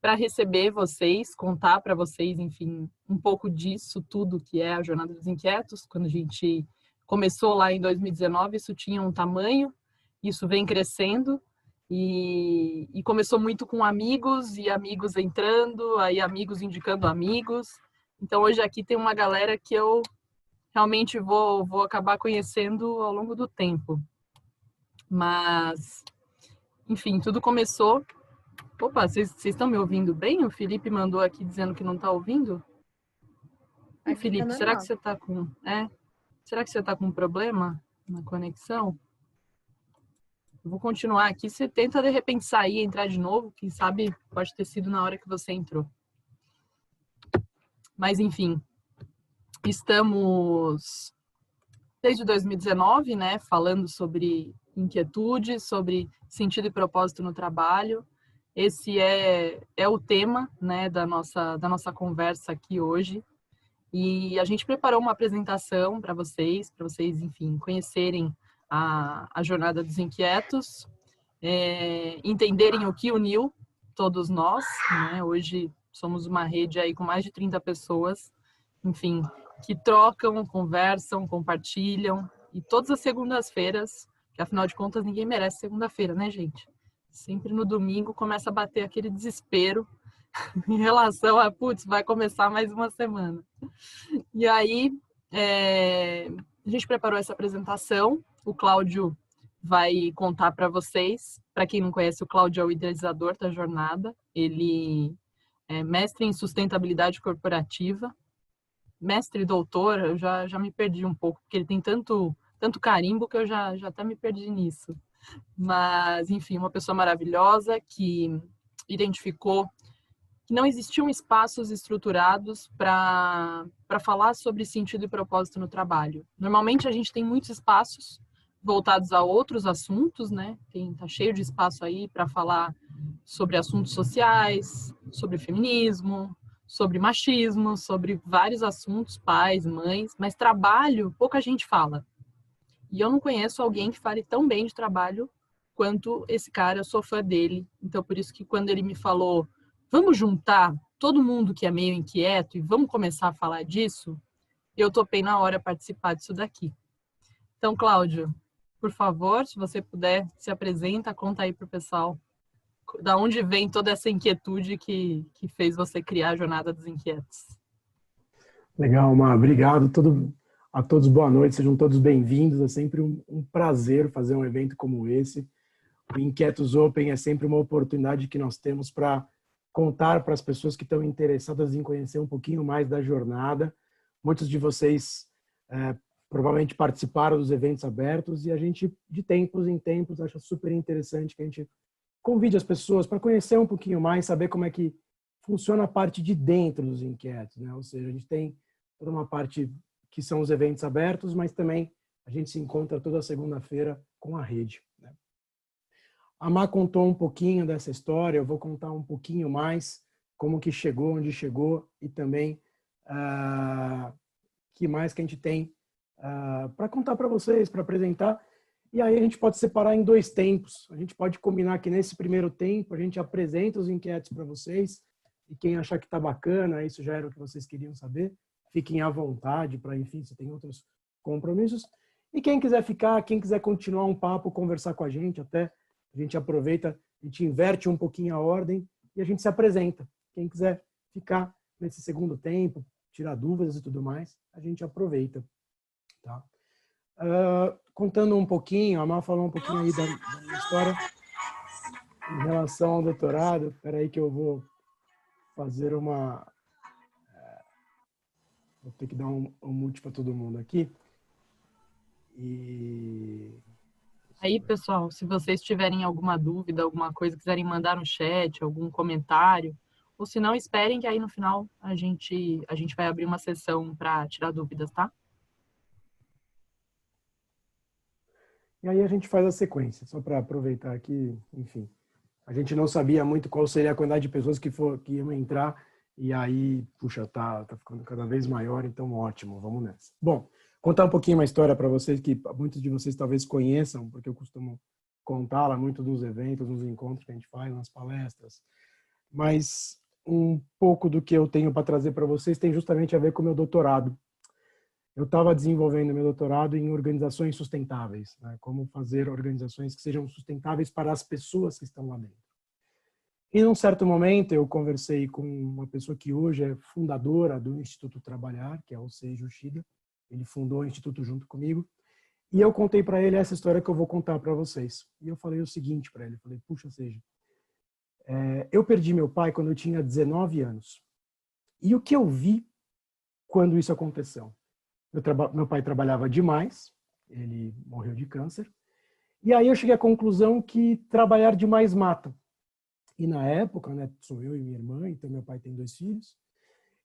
para receber vocês, contar para vocês, enfim, um pouco disso tudo que é a Jornada dos Inquietos. Quando a gente começou lá em 2019, isso tinha um tamanho, isso vem crescendo e começou muito com amigos e amigos entrando, aí amigos indicando amigos. Então hoje aqui tem uma galera que eu realmente vou acabar conhecendo ao longo do tempo. Mas, enfim, tudo começou. Opa, vocês estão me ouvindo bem? O Felipe mandou aqui dizendo que não está ouvindo. E Aqui Felipe, tá será que normal. você está com... Será que você está com um problema na conexão? Eu vou continuar aqui. Você tenta, de repente, sair e entrar de novo. Quem sabe pode ter sido na hora que você entrou. Mas, enfim, estamos desde 2019, né, falando sobre inquietude, sobre sentido e propósito no trabalho. Esse é o tema, né, da nossa conversa aqui hoje. E a gente preparou uma apresentação para vocês, enfim, conhecerem a Jornada dos Inquietos, entenderem o que uniu todos nós, né? Hoje somos uma rede aí com mais de 30 pessoas, enfim, que trocam, conversam, compartilham, e todas as segundas-feiras, que afinal de contas ninguém merece segunda-feira, né, gente? Sempre no domingo começa a bater aquele desespero em relação a, putz, vai começar mais uma semana. E aí, a gente preparou essa apresentação, o Cláudio vai contar para vocês. Para quem não conhece, o Cláudio é o idealizador da jornada, ele é mestre em sustentabilidade corporativa, mestre e doutor, eu já me perdi um pouco, porque ele tem tanto carimbo que eu já até me perdi nisso. Mas, enfim, uma pessoa maravilhosa que identificou que não existiam espaços estruturados para falar sobre sentido e propósito no trabalho. Normalmente a gente tem muitos espaços voltados a outros assuntos, né? Tá cheio de espaço aí para falar sobre assuntos sociais, sobre feminismo, sobre machismo, sobre vários assuntos, pais, mães, mas trabalho pouca gente fala. E eu não conheço alguém que fale tão bem de trabalho quanto esse cara, eu sou fã dele. Então, por isso que quando ele me falou, vamos juntar todo mundo que é meio inquieto e vamos começar a falar disso, eu topei na hora participar disso daqui. Então, Cláudio, por favor, se você puder, se apresenta, conta aí para o pessoal da onde vem toda essa inquietude que fez você criar a Jornada dos Inquietos. Legal, Mar. Obrigado a todos. Boa noite, sejam todos bem-vindos. É sempre um prazer fazer um evento como esse. O Inquietos Open é sempre uma oportunidade que nós temos para contar para as pessoas que estão interessadas em conhecer um pouquinho mais da jornada. Muitos de vocês provavelmente participaram dos eventos abertos e a gente, de tempos em tempos, acha super interessante que a gente convide as pessoas para conhecer um pouquinho mais, saber como é que funciona a parte de dentro dos inquietos, né? Ou seja, a gente tem toda uma parte que são os eventos abertos, mas também a gente se encontra toda segunda-feira com a rede, né? A Má contou um pouquinho dessa história, eu vou contar um pouquinho mais como que chegou, onde chegou e também que mais que a gente tem para contar para vocês, para apresentar. E aí a gente pode separar em dois tempos. A gente pode combinar que nesse primeiro tempo a gente apresenta os inquietos para vocês e quem achar que está bacana, isso já era o que vocês queriam saber, fiquem à vontade para, enfim, se tem outros compromissos. E quem quiser ficar, quem quiser continuar um papo, conversar com a gente, até a gente aproveita, a gente inverte um pouquinho a ordem e a gente se apresenta. Quem quiser ficar nesse segundo tempo, tirar dúvidas e tudo mais, a gente aproveita. Tá? Contando um pouquinho, a Má falou um pouquinho aí da minha história em relação ao doutorado. Espera aí que eu vou fazer uma... Vou ter que dar um mute para todo mundo aqui. Aí, pessoal, se vocês tiverem alguma dúvida, alguma coisa, quiserem mandar no chat, algum comentário, ou se não, esperem que aí no final a gente vai abrir uma sessão para tirar dúvidas, tá? E aí a gente faz a sequência, só para aproveitar aqui, enfim. A gente não sabia muito qual seria a quantidade de pessoas que iam entrar, e aí, puxa, tá ficando cada vez maior, então ótimo, vamos nessa. Bom, contar um pouquinho uma história para vocês que muitos de vocês talvez conheçam, porque eu costumo contá-la muito nos eventos, nos encontros que a gente faz, nas palestras. mas um pouco do que eu tenho para trazer para vocês tem justamente a ver com o meu doutorado. Eu estava desenvolvendo meu doutorado em organizações sustentáveis, né? Como fazer organizações que sejam sustentáveis para as pessoas que estão lá dentro. E num certo momento eu conversei com uma pessoa que hoje é fundadora do Instituto Trabalhar, que é o Seiji Yoshida. Ele fundou o Instituto junto comigo. E eu contei para ele essa história que eu vou contar para vocês. E eu falei o seguinte para ele, eu falei, puxa, Seiji, eu perdi meu pai quando eu tinha 19 anos. E o que eu vi quando isso aconteceu? Meu pai trabalhava demais, ele morreu de câncer. E aí eu cheguei à conclusão que trabalhar demais mata. E na época, né, sou eu e minha irmã, então meu pai tem 2 filhos.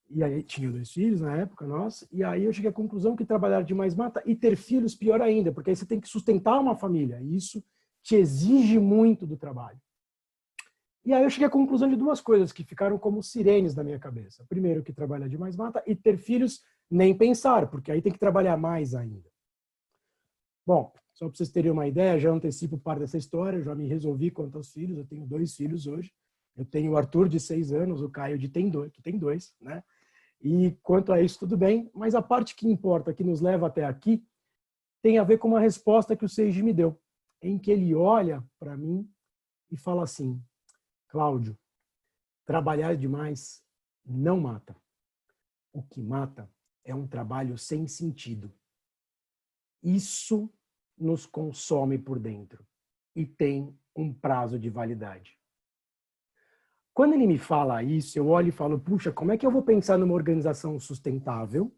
E aí tinha 2 filhos na época, nossa. E aí eu cheguei à conclusão que trabalhar demais mata e ter filhos pior ainda, porque aí você tem que sustentar uma família. E isso te exige muito do trabalho. E aí eu cheguei à conclusão de 2 coisas que ficaram como sirenes na minha cabeça. Primeiro, que trabalhar demais mata, e ter filhos, nem pensar, porque aí tem que trabalhar mais ainda. Bom, só para vocês terem uma ideia, já antecipo parte dessa história, eu já me resolvi quanto aos filhos, eu tenho 2 filhos hoje. Eu tenho o Arthur, de 6 anos, o Caio, que tem dois, né? E quanto a isso, tudo bem, mas a parte que importa, que nos leva até aqui, tem a ver com uma resposta que o Seiji me deu, em que ele olha para mim e fala assim, Cláudio, trabalhar demais não mata. O que mata é um trabalho sem sentido. Isso nos consome por dentro e tem um prazo de validade. Quando ele me fala isso, eu olho e falo, puxa, como é que eu vou pensar numa organização sustentável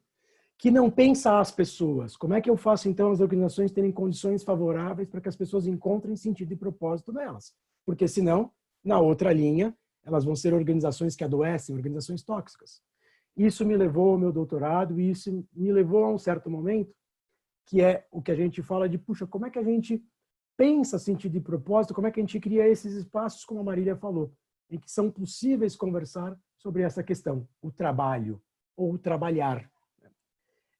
que não pensa as pessoas? Como é que eu faço, então, as organizações terem condições favoráveis para que as pessoas encontrem sentido e propósito nelas? Porque, senão, na outra linha, elas vão ser organizações que adoecem, organizações tóxicas. Isso me levou ao meu doutorado e isso me levou a um certo momento, que é o que a gente fala de, puxa, como é que a gente pensa sentido e propósito, como é que a gente cria esses espaços, como a Marília falou, em que são possíveis conversar sobre essa questão, o trabalho, ou o trabalhar.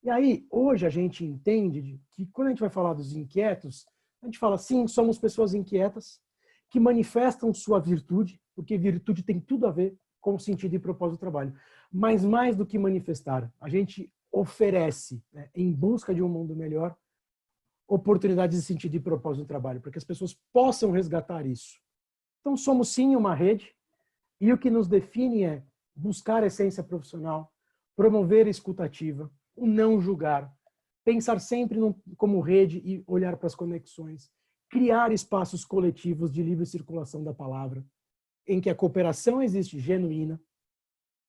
E aí, hoje a gente entende que quando a gente vai falar dos inquietos, a gente fala, sim, somos pessoas inquietas, que manifestam sua virtude, porque virtude tem tudo a ver com o sentido e propósito do trabalho. Mas mais do que manifestar, a gente oferece, né, em busca de um mundo melhor, oportunidades de sentido e propósito no trabalho, para que as pessoas possam resgatar isso. Então, somos sim uma rede, e o que nos define é buscar a essência profissional, promover a escutativa, o não julgar, pensar sempre como rede e olhar para as conexões, criar espaços coletivos de livre circulação da palavra, em que a cooperação existe genuína,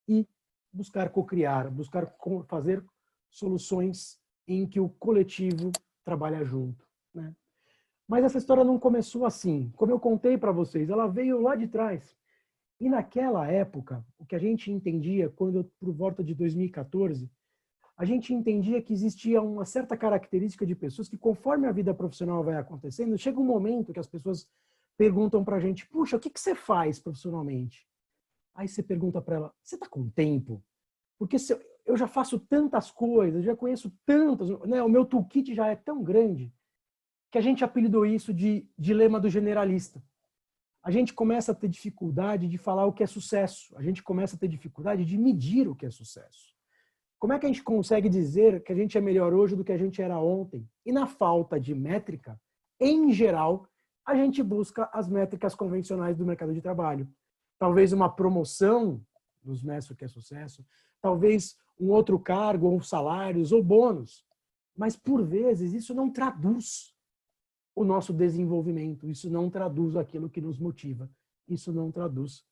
e buscar cocriar, buscar fazer soluções em que o coletivo trabalha junto, né? Mas essa história não começou assim. Como eu contei para vocês, ela veio lá de trás. E naquela época, o que a gente entendia, quando por volta de 2014, a gente entendia que existia uma certa característica de pessoas que, conforme a vida profissional vai acontecendo, chega um momento que as pessoas perguntam para a gente, puxa, o que você faz profissionalmente? Aí você pergunta para ela, você está com tempo? Porque eu já faço tantas coisas, já conheço tantas, né? O meu toolkit já é tão grande que a gente apelidou isso de dilema do generalista. A gente começa a ter dificuldade de falar o que é sucesso. A gente começa a ter dificuldade de medir o que é sucesso. Como é que a gente consegue dizer que a gente é melhor hoje do que a gente era ontem? E na falta de métrica, em geral, a gente busca as métricas convencionais do mercado de trabalho. Talvez uma promoção nos mestre o que é sucesso, talvez um outro cargo, ou salários, ou bônus. Mas, por vezes, isso não traduz o nosso desenvolvimento, isso não traduz aquilo que nos motiva, isso não traduz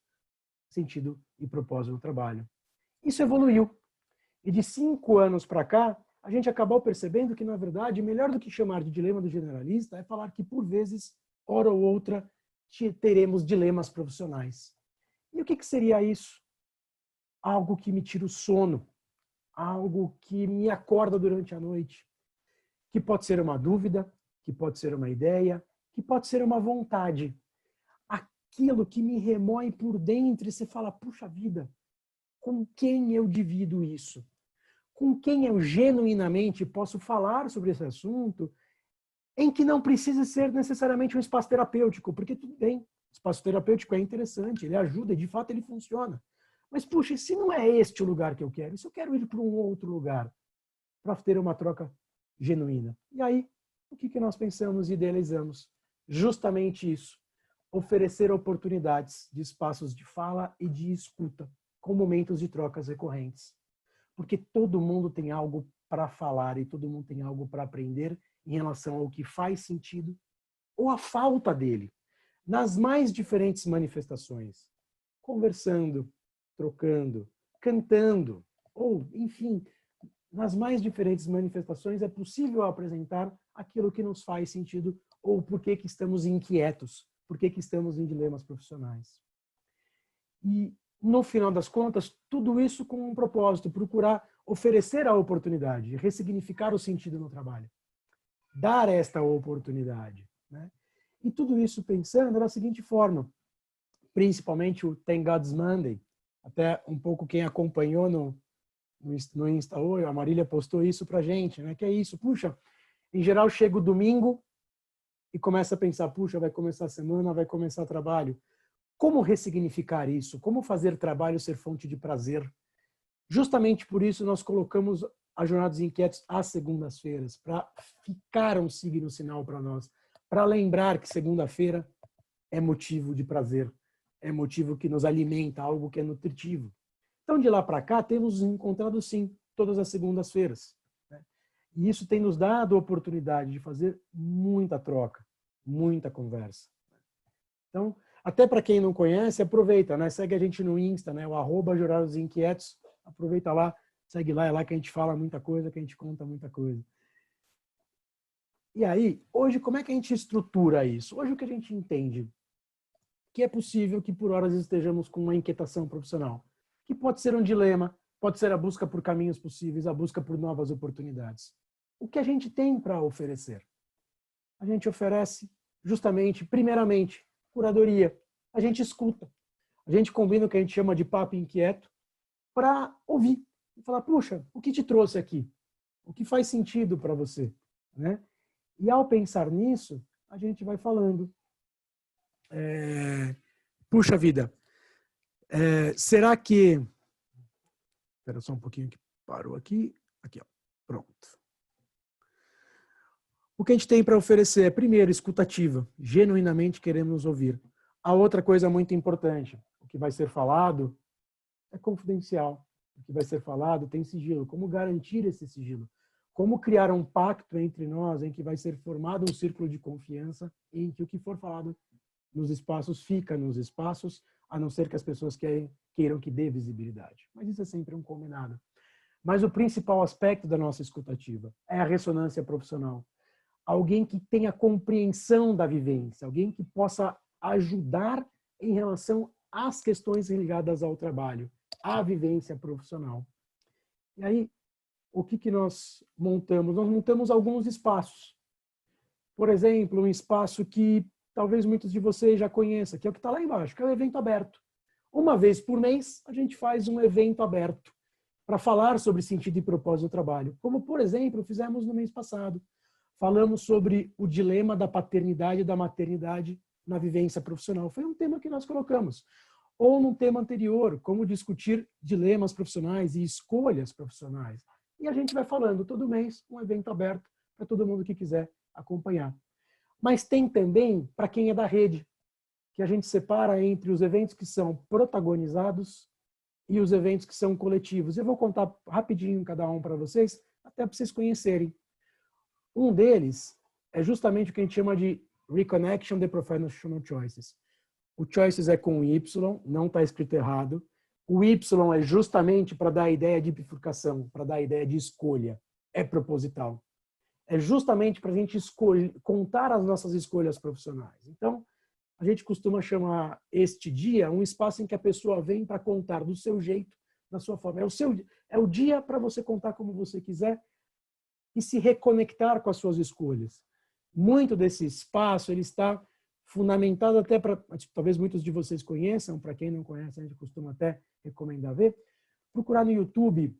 sentido e propósito no trabalho. Isso evoluiu. E de 5 anos para cá, a gente acabou percebendo que, na verdade, melhor do que chamar de dilema do generalista é falar que, por vezes, hora ou outra, teremos dilemas profissionais. E o que seria isso? Algo que me tira o sono, algo que me acorda durante a noite, que pode ser uma dúvida, que pode ser uma ideia, que pode ser uma vontade. Aquilo que me remói por dentro e você fala, puxa vida, com quem eu divido isso? Com quem eu genuinamente posso falar sobre esse assunto, em que não precisa ser necessariamente um espaço terapêutico, porque tudo bem, espaço terapêutico é interessante, ele ajuda e de fato ele funciona. Mas, puxa, e se não é este o lugar que eu quero? E se eu quero ir para um outro lugar para ter uma troca genuína? E aí, o que nós pensamos e idealizamos? Justamente isso. Oferecer oportunidades de espaços de fala e de escuta, com momentos de trocas recorrentes. Porque todo mundo tem algo para falar e todo mundo tem algo para aprender em relação ao que faz sentido ou a falta dele, nas mais diferentes manifestações. Conversando, trocando, cantando, ou, enfim, nas mais diferentes manifestações é possível apresentar aquilo que nos faz sentido ou por que estamos inquietos, por que estamos em dilemas profissionais. E, no final das contas, tudo isso com um propósito, procurar oferecer a oportunidade, ressignificar o sentido no trabalho, dar esta oportunidade, né? E tudo isso pensando da seguinte forma, principalmente o Thank God's Monday, até um pouco quem acompanhou no Insta hoje, a Marília postou isso pra gente, né? Que é isso, puxa, em geral chega o domingo e começa a pensar, puxa, vai começar a semana, vai começar o trabalho. Como ressignificar isso? Como fazer trabalho ser fonte de prazer? Justamente por isso nós colocamos a Jornada dos Inquietos às segundas-feiras, para ficar um signo sinal para nós, para lembrar que segunda-feira é motivo de prazer, é motivo que nos alimenta, algo que é nutritivo. Então, de lá para cá, temos encontrado, sim, todas as segundas-feiras, né? E isso tem nos dado a oportunidade de fazer muita troca, muita conversa. Então, até para quem não conhece, aproveita, né? Segue a gente no Insta, né? O @Jornada dos Inquietos. Aproveita lá, segue lá, é lá que a gente fala muita coisa, que a gente conta muita coisa. E aí, hoje, como é que a gente estrutura isso? Hoje o que a gente entende? Que é possível que por horas estejamos com uma inquietação profissional, que pode ser um dilema, pode ser a busca por caminhos possíveis, a busca por novas oportunidades. O que a gente tem para oferecer? A gente oferece justamente, primeiramente, curadoria. A gente escuta. A gente combina o que a gente chama de papo inquieto para ouvir. E falar, puxa, o que te trouxe aqui? O que faz sentido para você? Né? E ao pensar nisso, a gente vai falando. Puxa vida, será que... Espera só um pouquinho que parou aqui. Aqui, ó. Pronto. O que a gente tem para oferecer é, primeiro, escutativa. Genuinamente queremos ouvir. A outra coisa muito importante, o que vai ser falado é confidencial. O que vai ser falado tem sigilo. Como garantir esse sigilo? Como criar um pacto entre nós em que vai ser formado um círculo de confiança em que o que for falado nos espaços fica nos espaços, a não ser que as pessoas queiram que dê visibilidade. Mas isso é sempre um combinado. Mas o principal aspecto da nossa escutativa é a ressonância profissional. Alguém que tenha compreensão da vivência, alguém que possa ajudar em relação às questões ligadas ao trabalho, à vivência profissional. E aí, o que nós montamos? Nós montamos alguns espaços. Por exemplo, um espaço que talvez muitos de vocês já conheçam, que é o que está lá embaixo, que é o evento aberto. Uma vez por mês, a gente faz um evento aberto para falar sobre sentido e propósito do trabalho. Como, por exemplo, fizemos no mês passado. Falamos sobre o dilema da paternidade e da maternidade na vivência profissional. Foi um tema que nós colocamos. Ou num tema anterior, como discutir dilemas profissionais e escolhas profissionais. E a gente vai falando todo mês, um evento aberto para todo mundo que quiser acompanhar. Mas tem também para quem é da rede, que a gente separa entre os eventos que são protagonizados e os eventos que são coletivos. Eu vou contar rapidinho cada um para vocês, até para vocês conhecerem. Um deles é justamente o que a gente chama de Reconnection the Professional Choices. O Choices é com Y, não está escrito errado. O Y é justamente para dar a ideia de bifurcação, para dar a ideia de escolha. É proposital. É justamente para a gente contar as nossas escolhas profissionais. Então, a gente costuma chamar este dia um espaço em que a pessoa vem para contar do seu jeito, da sua forma. É o dia para você contar como você quiser e se reconectar com as suas escolhas. Muito desse espaço ele está fundamentado até para, talvez muitos de vocês conheçam, para quem não conhece, a gente costuma até recomendar ver, procurar no YouTube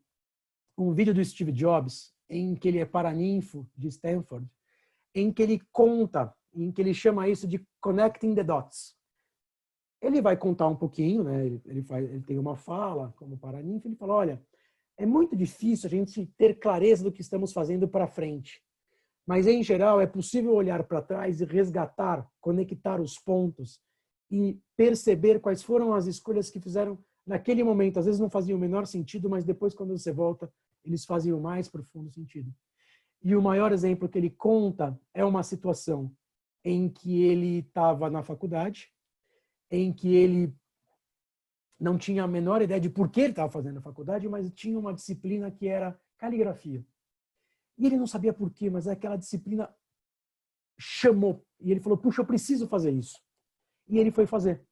um vídeo do Steve Jobs, em que ele é paraninfo de Stanford, em que ele conta, em que ele chama isso de Connecting the Dots. Ele vai contar um pouquinho, né? Ele tem uma fala como paraninfo, ele fala, olha, é muito difícil a gente ter clareza do que estamos fazendo para frente. Mas, em geral, é possível olhar para trás e resgatar, conectar os pontos e perceber quais foram as escolhas que fizeram naquele momento. Às vezes não faziam o menor sentido, mas depois, quando você volta, eles fazem o mais profundo sentido. E o maior exemplo que ele conta é uma situação em que ele estava na faculdade, em que ele não tinha a menor ideia de por que ele estava fazendo a faculdade, mas tinha uma disciplina que era caligrafia. E ele não sabia por quê, mas aquela disciplina chamou. E ele falou, puxa, eu preciso fazer isso. E ele foi fazer.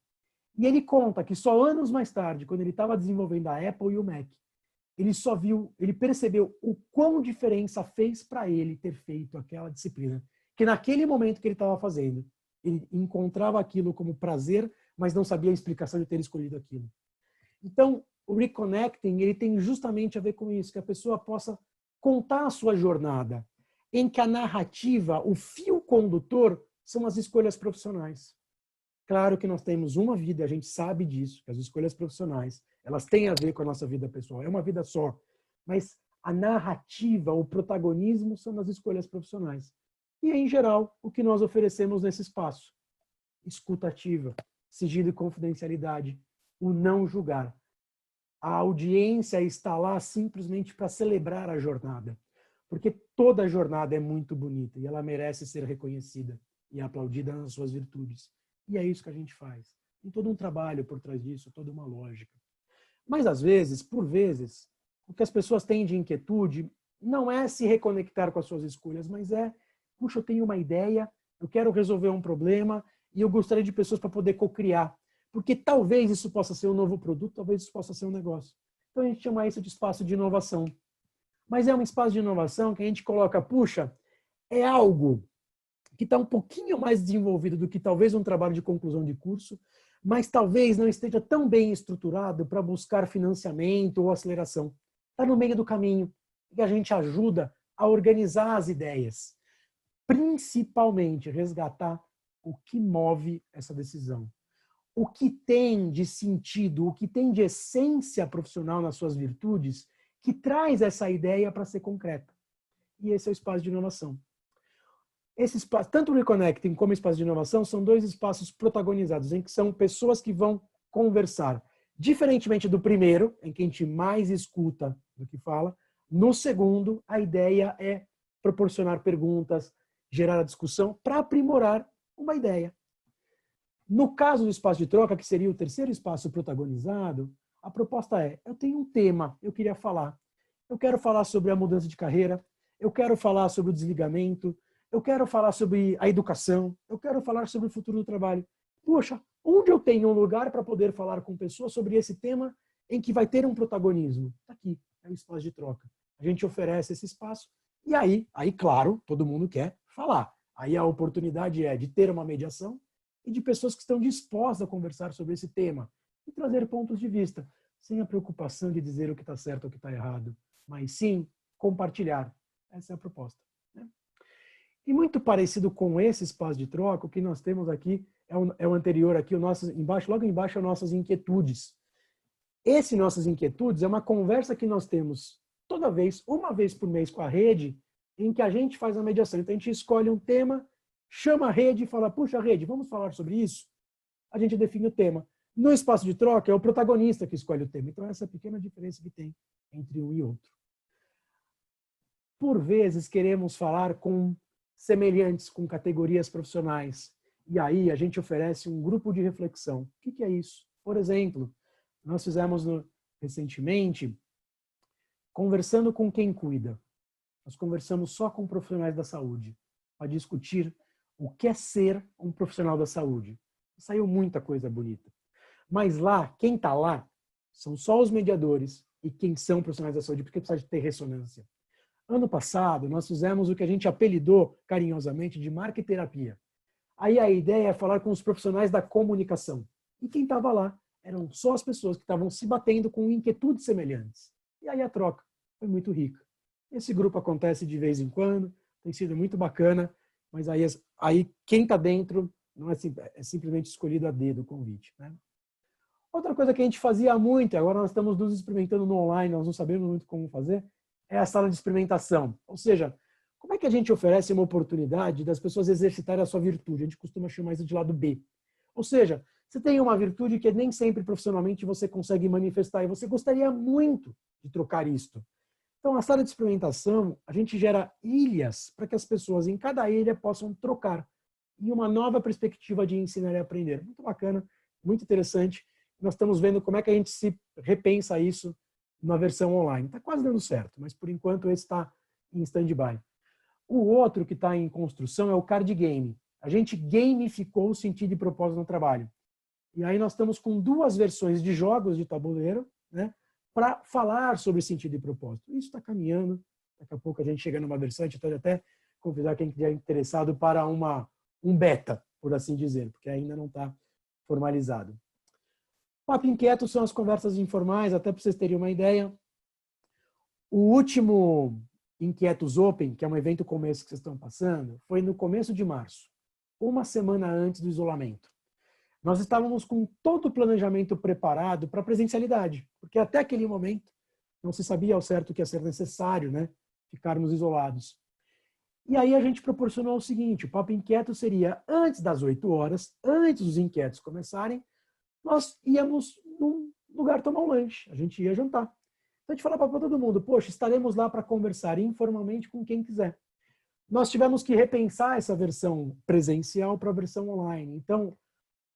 E ele conta que só anos mais tarde, quando ele estava desenvolvendo a Apple e o Mac, ele percebeu o quão diferença fez para ele ter feito aquela disciplina. Que naquele momento que ele estava fazendo, ele encontrava aquilo como prazer, mas não sabia a explicação de ter escolhido aquilo. Então, o reconnecting, ele tem justamente a ver com isso, que a pessoa possa contar a sua jornada, em que a narrativa, o fio condutor, são as escolhas profissionais. Claro que nós temos uma vida, a gente sabe disso, que as escolhas profissionais, elas têm a ver com a nossa vida pessoal, é uma vida só. Mas a narrativa, o protagonismo são nas escolhas profissionais. E, em geral, o que nós oferecemos nesse espaço? Escuta ativa, sigilo e confidencialidade, o não julgar. A audiência está lá simplesmente para celebrar a jornada. Porque toda jornada é muito bonita e ela merece ser reconhecida e aplaudida nas suas virtudes. E é isso que a gente faz. Tem todo um trabalho por trás disso, toda uma lógica. Mas, às vezes, por vezes, o que as pessoas têm de inquietude não é se reconectar com as suas escolhas, mas é, puxa, eu tenho uma ideia, eu quero resolver um problema e eu gostaria de pessoas para poder co-criar. Porque talvez isso possa ser um novo produto, talvez isso possa ser um negócio. Então, a gente chama isso de espaço de inovação. Mas é um espaço de inovação que a gente coloca, puxa, é algo que está um pouquinho mais desenvolvido do que talvez um trabalho de conclusão de curso, mas talvez não esteja tão bem estruturado para buscar financiamento ou aceleração. Está no meio do caminho e a gente ajuda a organizar as ideias, principalmente resgatar o que move essa decisão, o que tem de sentido, o que tem de essência profissional nas suas virtudes, que traz essa ideia para ser concreta. E esse é o espaço de inovação. Esse espaço, tanto o Reconnecting como o espaço de inovação, são dois espaços protagonizados, em que são pessoas que vão conversar. Diferentemente do primeiro, em que a gente mais escuta do que fala, no segundo, a ideia é proporcionar perguntas, gerar a discussão para aprimorar uma ideia. No caso do espaço de troca, que seria o terceiro espaço protagonizado, a proposta é, eu tenho um tema, eu queria falar. Eu quero falar sobre a mudança de carreira, eu quero falar sobre o desligamento, eu quero falar sobre a educação, eu quero falar sobre o futuro do trabalho. Poxa, onde eu tenho um lugar para poder falar com pessoas sobre esse tema em que vai ter um protagonismo? Está aqui, é o espaço de troca. A gente oferece esse espaço e aí, claro, todo mundo quer falar. Aí a oportunidade é de ter uma mediação e de pessoas que estão dispostas a conversar sobre esse tema e trazer pontos de vista, sem a preocupação de dizer o que está certo ou o que está errado, mas sim compartilhar. Essa é a proposta. Né? E muito parecido com esse espaço de troca, o que nós temos aqui é o anterior aqui, logo embaixo, as nossas inquietudes. Esse nossas inquietudes é uma conversa que nós temos toda vez, uma vez por mês com a rede, em que a gente faz a mediação. Então a gente escolhe um tema, chama a rede e fala, puxa, rede, vamos falar sobre isso? A gente define o tema. No espaço de troca, é o protagonista que escolhe o tema. Então essa é a pequena diferença que tem entre um e outro. Por vezes, queremos falar com semelhantes, com categorias profissionais. E aí a gente oferece um grupo de reflexão. O que é isso? Por exemplo, nós fizemos recentemente, conversando com quem cuida. Nós conversamos só com profissionais da saúde, para discutir o que é ser um profissional da saúde. Saiu muita coisa bonita. Mas lá, quem está lá, são só os mediadores e quem são profissionais da saúde, porque precisa de ter ressonância. Ano passado, nós fizemos o que a gente apelidou carinhosamente de marqueterapia. Aí a ideia é falar com os profissionais da comunicação. E quem estava lá eram só as pessoas que estavam se batendo com inquietudes semelhantes. E aí a troca foi muito rica. Esse grupo acontece de vez em quando, tem sido muito bacana, mas aí quem está dentro não é, é simplesmente escolhido a dedo o convite, né? Outra coisa que a gente fazia muito, e agora nós estamos nos experimentando no online, nós não sabemos muito como fazer, é a sala de experimentação. Ou seja, como é que a gente oferece uma oportunidade das pessoas exercitarem a sua virtude? A gente costuma chamar isso de lado B. Ou seja, você tem uma virtude que nem sempre profissionalmente você consegue manifestar e você gostaria muito de trocar isto. Então, na sala de experimentação, a gente gera ilhas para que as pessoas em cada ilha possam trocar em uma nova perspectiva de ensinar e aprender. Muito bacana, muito interessante. Nós estamos vendo como é que a gente se repensa isso na versão online. Está quase dando certo, mas por enquanto esse está em stand-by. O outro que está em construção é o card game. A gente gamificou o sentido e propósito no trabalho. E aí nós estamos com 2 versões de jogos de tabuleiro, né, para falar sobre sentido e propósito. Isso está caminhando. Daqui a pouco a gente chega numa versão, a gente pode até convidar quem estiver interessado para um beta, por assim dizer, porque ainda não está formalizado. Papo Inquieto são as conversas informais, até para vocês terem uma ideia. O último Inquietos Open, que é um evento como esse que vocês estão passando, foi no começo de março, uma semana antes do isolamento. Nós estávamos com todo o planejamento preparado para a presencialidade, porque até aquele momento não se sabia ao certo que ia ser necessário, né, ficarmos isolados. E aí a gente proporcionou o seguinte, o Papo Inquieto seria antes das 8 horas, antes dos inquietos começarem, nós íamos num lugar tomar um lanche, a gente ia jantar. Então a gente falava para todo mundo, poxa, estaremos lá para conversar informalmente com quem quiser. Nós tivemos que repensar essa versão presencial para a versão online. Então,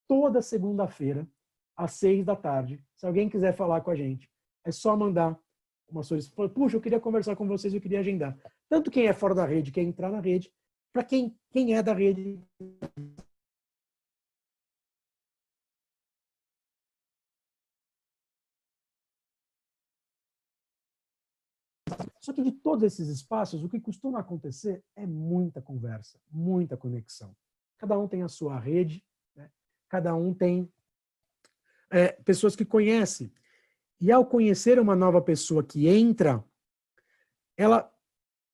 toda segunda-feira, às 6 da tarde, se alguém quiser falar com a gente, é só mandar uma solicitação. Puxa, eu queria conversar com vocês, eu queria agendar. Tanto quem é fora da rede quer entrar na rede, para quem é da rede. Só que de todos esses espaços, o que costuma acontecer é muita conversa, muita conexão. Cada um tem a sua rede, né? Cada um tem pessoas que conhece. E ao conhecer uma nova pessoa que entra, ela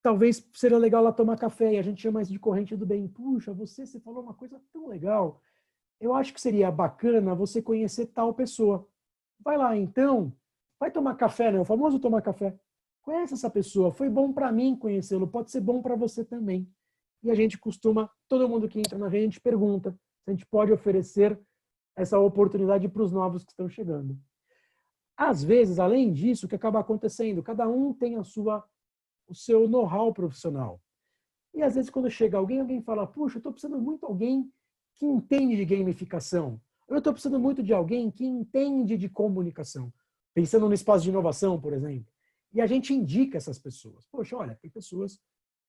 talvez seria legal ela tomar café, e a gente chama isso de corrente do bem. Puxa, você falou uma coisa tão legal. Eu acho que seria bacana você conhecer tal pessoa. Vai lá, então, vai tomar café, né? O famoso tomar café. Conhece essa pessoa, foi bom para mim conhecê-lo, pode ser bom para você também. E a gente costuma, todo mundo que entra na rede, a gente pergunta se a gente pode oferecer essa oportunidade para os novos que estão chegando. Às vezes, além disso, o que acaba acontecendo, cada um tem o seu know-how profissional. E às vezes, quando chega alguém fala, puxa, eu estou precisando muito de alguém que entende de gamificação. Eu estou precisando muito de alguém que entende de comunicação. Pensando no espaço de inovação, por exemplo. E a gente indica essas pessoas. Poxa, olha, tem pessoas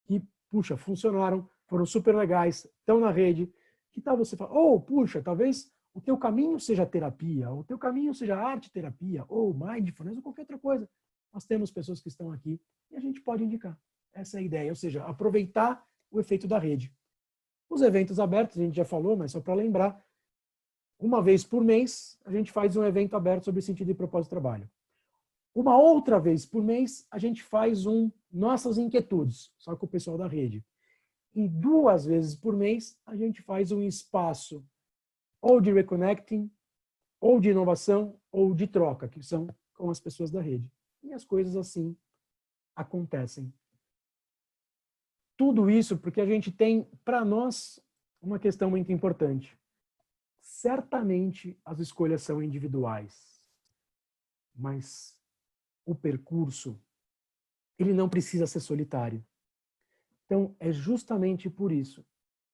que, puxa, funcionaram, foram super legais, estão na rede. Que tal você falar, puxa, talvez o teu caminho seja terapia, o teu caminho seja arte-terapia, ou mindfulness, ou qualquer outra coisa. Nós temos pessoas que estão aqui e a gente pode indicar. Essa é a ideia, ou seja, aproveitar o efeito da rede. Os eventos abertos, a gente já falou, mas só para lembrar, uma vez por mês, a gente faz um evento aberto sobre sentido e propósito do trabalho. Uma outra vez por mês, a gente faz Nossas Inquietudes, só com o pessoal da rede. E 2 vezes por mês, a gente faz um espaço ou de reconnecting, ou de inovação, ou de troca, que são com as pessoas da rede. E as coisas assim acontecem. Tudo isso porque a gente tem, para nós, uma questão muito importante. Certamente as escolhas são individuais, mas o percurso, ele não precisa ser solitário. Então, é justamente por isso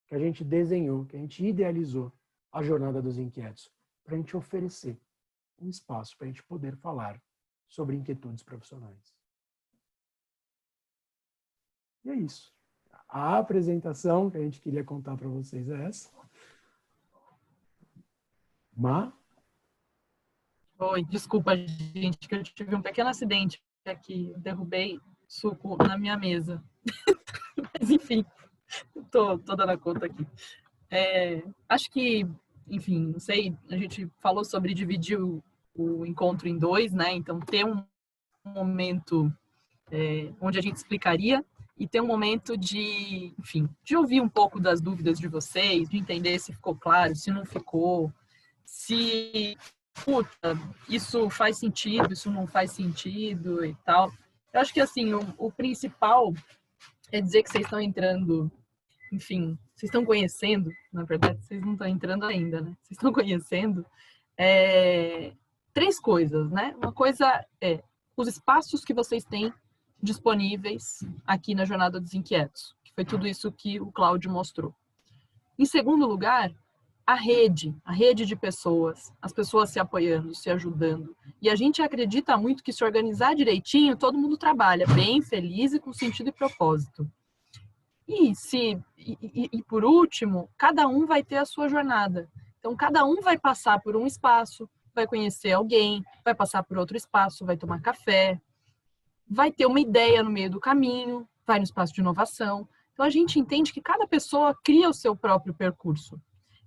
que a gente desenhou, que a gente idealizou a Jornada dos Inquietos, para a gente oferecer um espaço para a gente poder falar sobre inquietudes profissionais. E é isso. A apresentação que a gente queria contar para vocês é essa. Oi, desculpa, gente, que eu tive um pequeno acidente aqui, derrubei suco na minha mesa. Mas, enfim, tô dando conta aqui. Acho que, enfim, não sei, a gente falou sobre dividir o encontro em 2, né? Então, ter um momento onde a gente explicaria e ter um momento de, enfim, de ouvir um pouco das dúvidas de vocês, de entender se ficou claro, se não ficou, se, puta, isso faz sentido, isso não faz sentido e tal. Eu acho que, assim, o principal é dizer que vocês estão entrando, enfim, vocês estão conhecendo, na verdade, vocês não estão entrando ainda, né? Vocês estão conhecendo três coisas, né? Uma coisa é os espaços que vocês têm disponíveis aqui na Jornada dos Inquietos, que foi tudo isso que o Cláudio mostrou. Em segundo lugar, a rede de pessoas, as pessoas se apoiando, se ajudando. E a gente acredita muito que se organizar direitinho, todo mundo trabalha bem, feliz e com sentido e propósito. E por último, cada um vai ter a sua jornada. Então, cada um vai passar por um espaço, vai conhecer alguém, vai passar por outro espaço, vai tomar café, vai ter uma ideia no meio do caminho, vai no espaço de inovação. Então, a gente entende que cada pessoa cria o seu próprio percurso.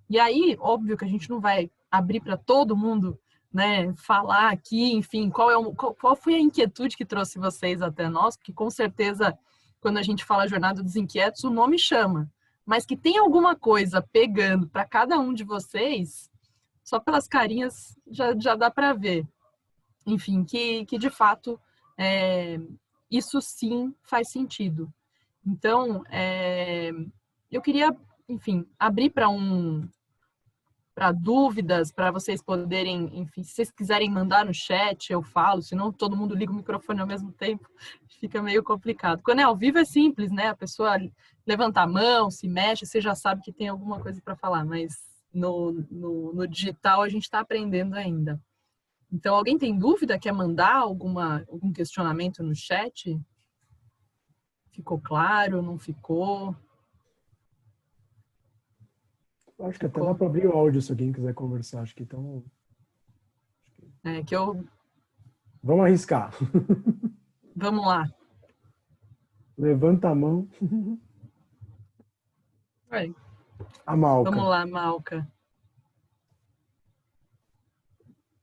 E aí, óbvio que a gente não vai abrir para todo mundo, né, falar aqui, enfim, qual foi a inquietude que trouxe vocês até nós, porque com certeza, quando a gente fala Jornada dos Inquietos, o nome chama. Mas que tem alguma coisa pegando para cada um de vocês, só pelas carinhas já dá para ver. Enfim, que de fato isso sim faz sentido. Então, eu queria, enfim, abrir para dúvidas, para vocês poderem, enfim, se vocês quiserem mandar no chat, eu falo, senão todo mundo liga o microfone ao mesmo tempo, fica meio complicado. Quando é ao vivo é simples, né? A pessoa levanta a mão, se mexe, você já sabe que tem alguma coisa para falar, mas no digital a gente está aprendendo ainda. Então, alguém tem dúvida? Quer mandar algum questionamento no chat? Ficou claro? Não ficou? Acho que até dá para abrir o áudio se alguém quiser conversar. Acho que então. Vamos arriscar. Vamos lá. Levanta a mão. Oi. A Malca. Vamos lá, Malca.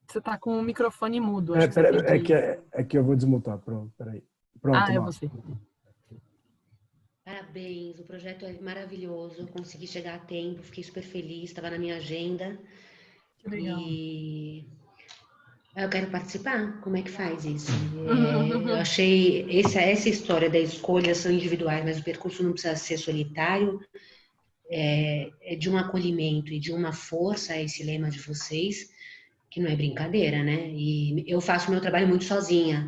Você está com o microfone mudo. Acho é que eu vou desmutar. Pronto, peraí. Pronto, é Malca. você. Parabéns, o projeto é maravilhoso. Eu consegui chegar a tempo, fiquei super feliz, estava na minha agenda. Que legal. E eu quero participar. Como é que faz isso? Eu achei essa história da escolha são individuais, mas o percurso não precisa ser solitário. É de um acolhimento e de uma força esse lema de vocês, que não é brincadeira, né? E eu faço meu trabalho muito sozinha,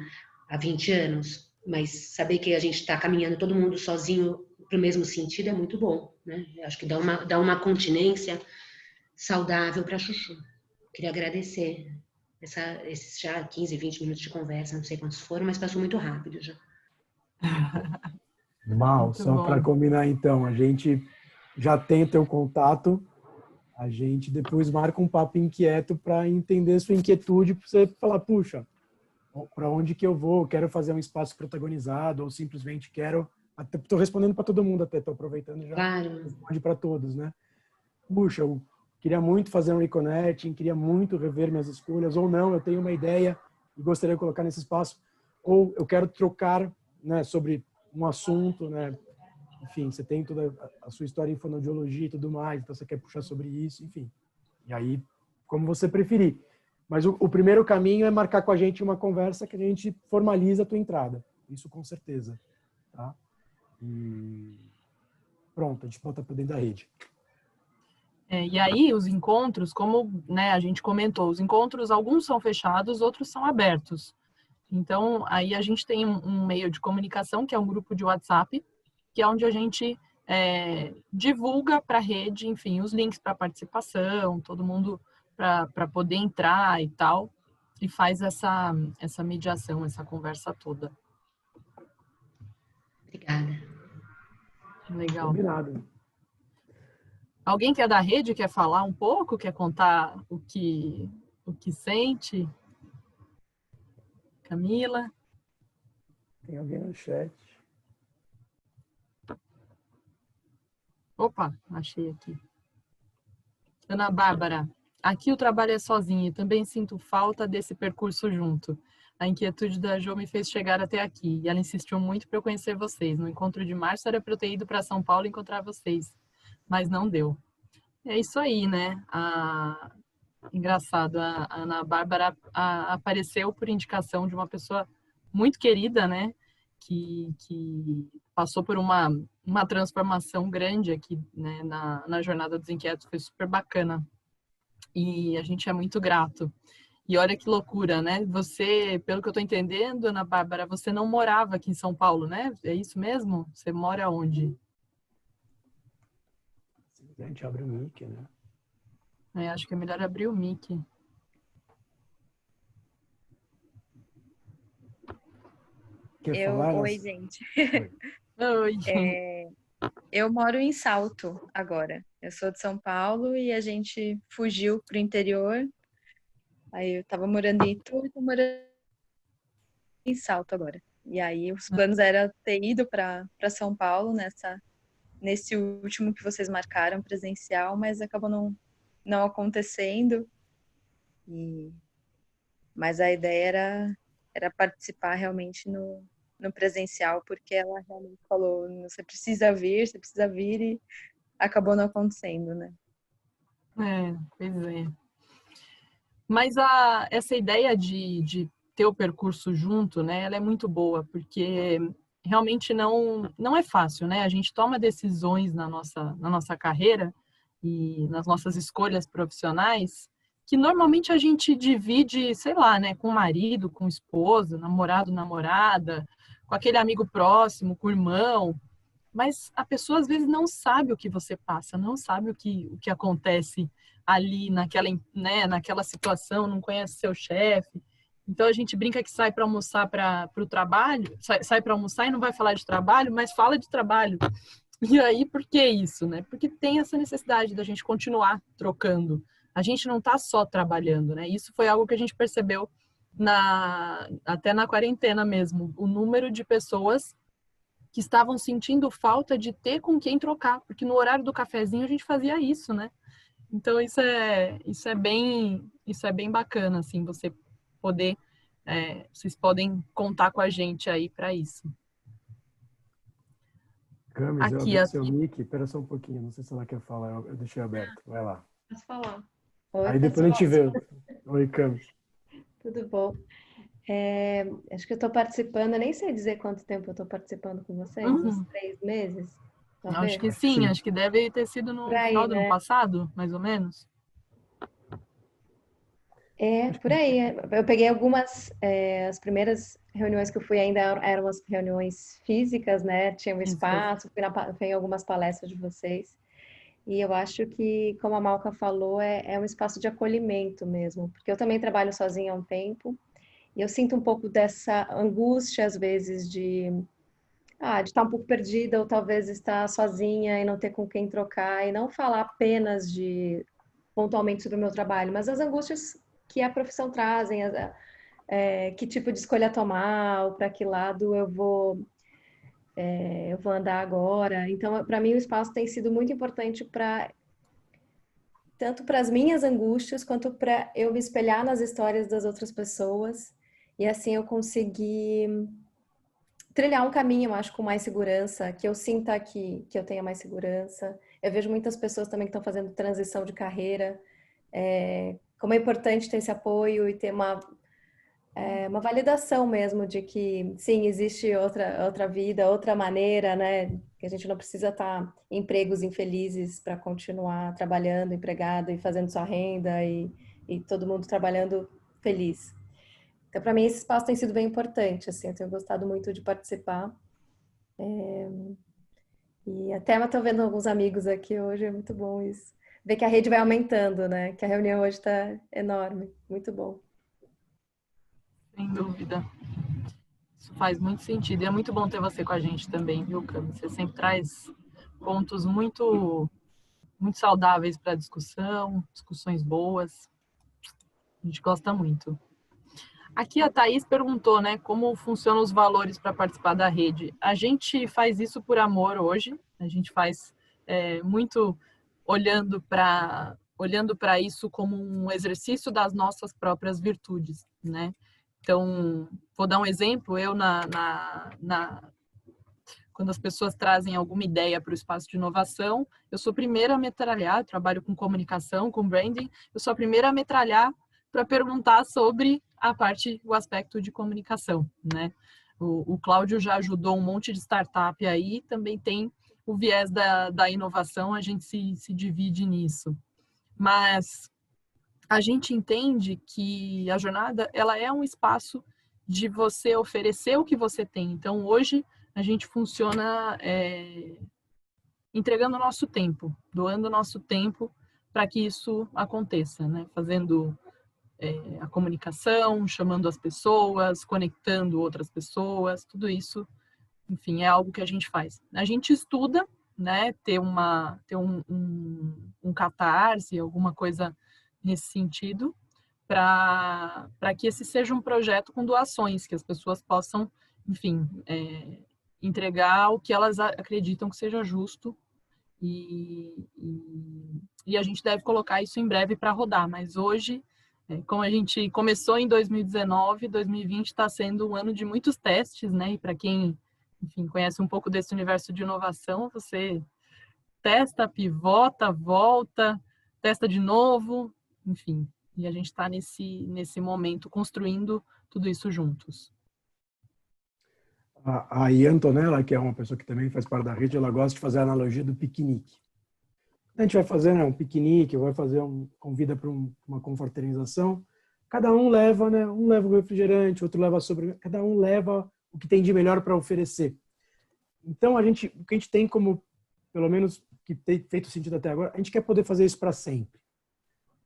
há 20 anos, mas saber que a gente está caminhando todo mundo sozinho para o mesmo sentido é muito bom, né? Eu acho que dá uma continência saudável para Chuchu. Queria agradecer esses já 15, 20 minutos de conversa, não sei quantos foram, mas passou muito rápido já. Mal, só para combinar então, a gente já tem teu contato, a gente depois marca um papo inquieto para entender sua inquietude, para você falar, puxa, para onde que eu vou? Quero fazer um espaço protagonizado ou simplesmente quero... Estou respondendo para todo mundo até, estou aproveitando já. Claro. Responde para todos, né? Puxa, eu queria muito fazer um reconnecting, queria muito rever minhas escolhas, ou não, eu tenho uma ideia e gostaria de colocar nesse espaço, ou eu quero trocar, né, sobre um assunto, né? Enfim, você tem toda a sua história em fonoaudiologia e tudo mais, então você quer puxar sobre isso, enfim. E aí, como você preferir. Mas o primeiro caminho é marcar com a gente uma conversa que a gente formaliza a tua entrada. Isso com certeza. Tá? E pronto, a gente bota para dentro da rede. E aí, os encontros, como, né, a gente comentou, os encontros, alguns são fechados, outros são abertos. Então, aí a gente tem um meio de comunicação, que é um grupo de WhatsApp, que é onde a gente divulga para a rede, enfim, os links para participação, todo mundo para poder entrar e tal, e faz essa mediação, essa conversa toda. Obrigada. Legal. Combinado. Alguém que é da rede quer falar um pouco? Quer contar o que sente? Camila? Tem alguém no chat? Opa, achei aqui. Ana Bárbara, Aqui o trabalho é sozinho e também sinto falta desse percurso junto. A inquietude da Jo me fez chegar até aqui e ela insistiu muito para eu conhecer vocês. No encontro de março era para eu ter ido para São Paulo encontrar vocês, mas não deu. É isso aí, né? Engraçado, a Ana Bárbara apareceu por indicação de uma pessoa muito querida, né? Que passou por uma transformação grande aqui, né? Na Jornada dos Inquietos, foi super bacana. E a gente é muito grato. E olha que loucura, né? Você, pelo que eu estou entendendo, Ana Bárbara, você não morava aqui em São Paulo, né? É isso mesmo? Você mora onde? A gente abre o mic, né? Acho que é melhor abrir o mic. Quer falar? Oi, gente. Oi. Eu moro em Salto agora. Eu sou de São Paulo e a gente fugiu pro interior. Aí eu tava morando em Itu e tô morando em Salto agora. E aí os planos era ter ido para São Paulo nesse último que vocês marcaram presencial, mas acabou não acontecendo. Mas a ideia era participar realmente no presencial, porque ela realmente falou, você precisa vir, e acabou não acontecendo, né? Pois é. Mas essa ideia de ter o percurso junto, né, ela é muito boa, porque realmente não é fácil, né? A gente toma decisões na nossa carreira e nas nossas escolhas profissionais que normalmente a gente divide, sei lá, né, com o marido, com o esposo, namorado, namorada, com aquele amigo próximo, com o irmão, mas a pessoa às vezes não sabe o que você passa, não sabe o que acontece ali naquela situação, não conhece seu chefe. Então a gente brinca que sai para almoçar para o trabalho, sai para almoçar e não vai falar de trabalho, mas fala de trabalho. E aí, por que isso, né? Porque tem essa necessidade da gente continuar trocando. A gente não está só trabalhando, né? Isso foi algo que a gente percebeu até na quarentena mesmo. O número de pessoas que estavam sentindo falta de ter com quem trocar, porque no horário do cafezinho a gente fazia isso, né? Então isso é bem bacana, assim, você poder, vocês podem contar com a gente aí para isso. Camis, eu Aqui, abri seu mic, espera só um pouquinho, não sei se ela quer falar, eu deixei aberto, vai lá. Posso falar? Oi, aí depois a gente vê. Oi, Camis. Tudo bom? Acho que eu estou participando, eu nem sei dizer quanto tempo eu estou participando com vocês, uns 3 meses? Talvez? Acho que sim, acho que deve ter sido no final do ano passado, mais ou menos. Por aí. Eu peguei as primeiras reuniões que eu fui ainda eram as reuniões físicas, né? Tinha um espaço, fui em algumas palestras de vocês. E eu acho que, como a Malca falou, é um espaço de acolhimento mesmo, porque eu também trabalho sozinha há um tempo, e eu sinto um pouco dessa angústia, às vezes, de estar um pouco perdida, ou talvez estar sozinha e não ter com quem trocar, e não falar apenas pontualmente sobre o meu trabalho, mas as angústias que a profissão trazem, que tipo de escolha tomar, ou para que lado eu vou andar agora. Então, para mim, o espaço tem sido muito importante tanto para as minhas angústias, quanto para eu me espelhar nas histórias das outras pessoas, e assim eu conseguir trilhar um caminho, eu acho, com mais segurança, que eu sinta que eu tenha mais segurança. Eu vejo muitas pessoas também que estão fazendo transição de carreira, como é importante ter esse apoio e ter uma validação mesmo de que, sim, existe outra vida, outra maneira, né? Que a gente não precisa estar em empregos infelizes para continuar trabalhando, empregado e fazendo sua renda e todo mundo trabalhando feliz. Então, para mim, esse espaço tem sido bem importante, assim, eu tenho gostado muito de participar. E até eu estou vendo alguns amigos aqui hoje, é muito bom isso. Ver que a rede vai aumentando, né? Que a reunião hoje está enorme, muito bom. Sem dúvida. Isso faz muito sentido. E é muito bom ter você com a gente também, viu, Cami? Você sempre traz pontos muito, muito saudáveis para a discussão, discussões boas. A gente gosta muito. Aqui a Thaís perguntou, né, como funcionam os valores para participar da rede. A gente faz isso por amor hoje. A gente faz muito olhando para olhando para isso como um exercício das nossas próprias virtudes, né? Então, vou dar um exemplo, quando as pessoas trazem alguma ideia para o espaço de inovação, eu sou a primeira a metralhar, trabalho com comunicação, com branding, eu sou a primeira a metralhar para perguntar sobre o aspecto de comunicação, né? O Cláudio já ajudou um monte de startup aí, também tem o viés da inovação, a gente se divide nisso. Mas a gente entende que a jornada, ela é um espaço de você oferecer o que você tem. Então, hoje, a gente funciona entregando o nosso tempo, doando o nosso tempo para que isso aconteça, né? Fazendo a comunicação, chamando as pessoas, conectando outras pessoas, tudo isso, enfim, é algo que a gente faz. A gente estuda, né? Ter um catarse, alguma coisa nesse sentido, para que esse seja um projeto com doações, que as pessoas possam, enfim, entregar o que elas acreditam que seja justo e a gente deve colocar isso em breve para rodar, mas hoje, como a gente começou em 2019, 2020 está sendo um ano de muitos testes, né? E para quem, enfim, conhece um pouco desse universo de inovação, você testa, pivota, volta, testa de novo, enfim. E a gente está nesse momento construindo tudo isso juntos. A Ian Antonella, que é uma pessoa que também faz parte da rede, ela gosta de fazer a analogia do piquenique. A gente vai fazer, né, um piquenique, vai fazer convida para uma confraternização. Cada um leva, né, um leva o refrigerante, outro leva a sobremesa, cada um leva o que tem de melhor para oferecer. Então, o que a gente tem como, pelo menos que tem feito sentido até agora, a gente quer poder fazer isso para sempre.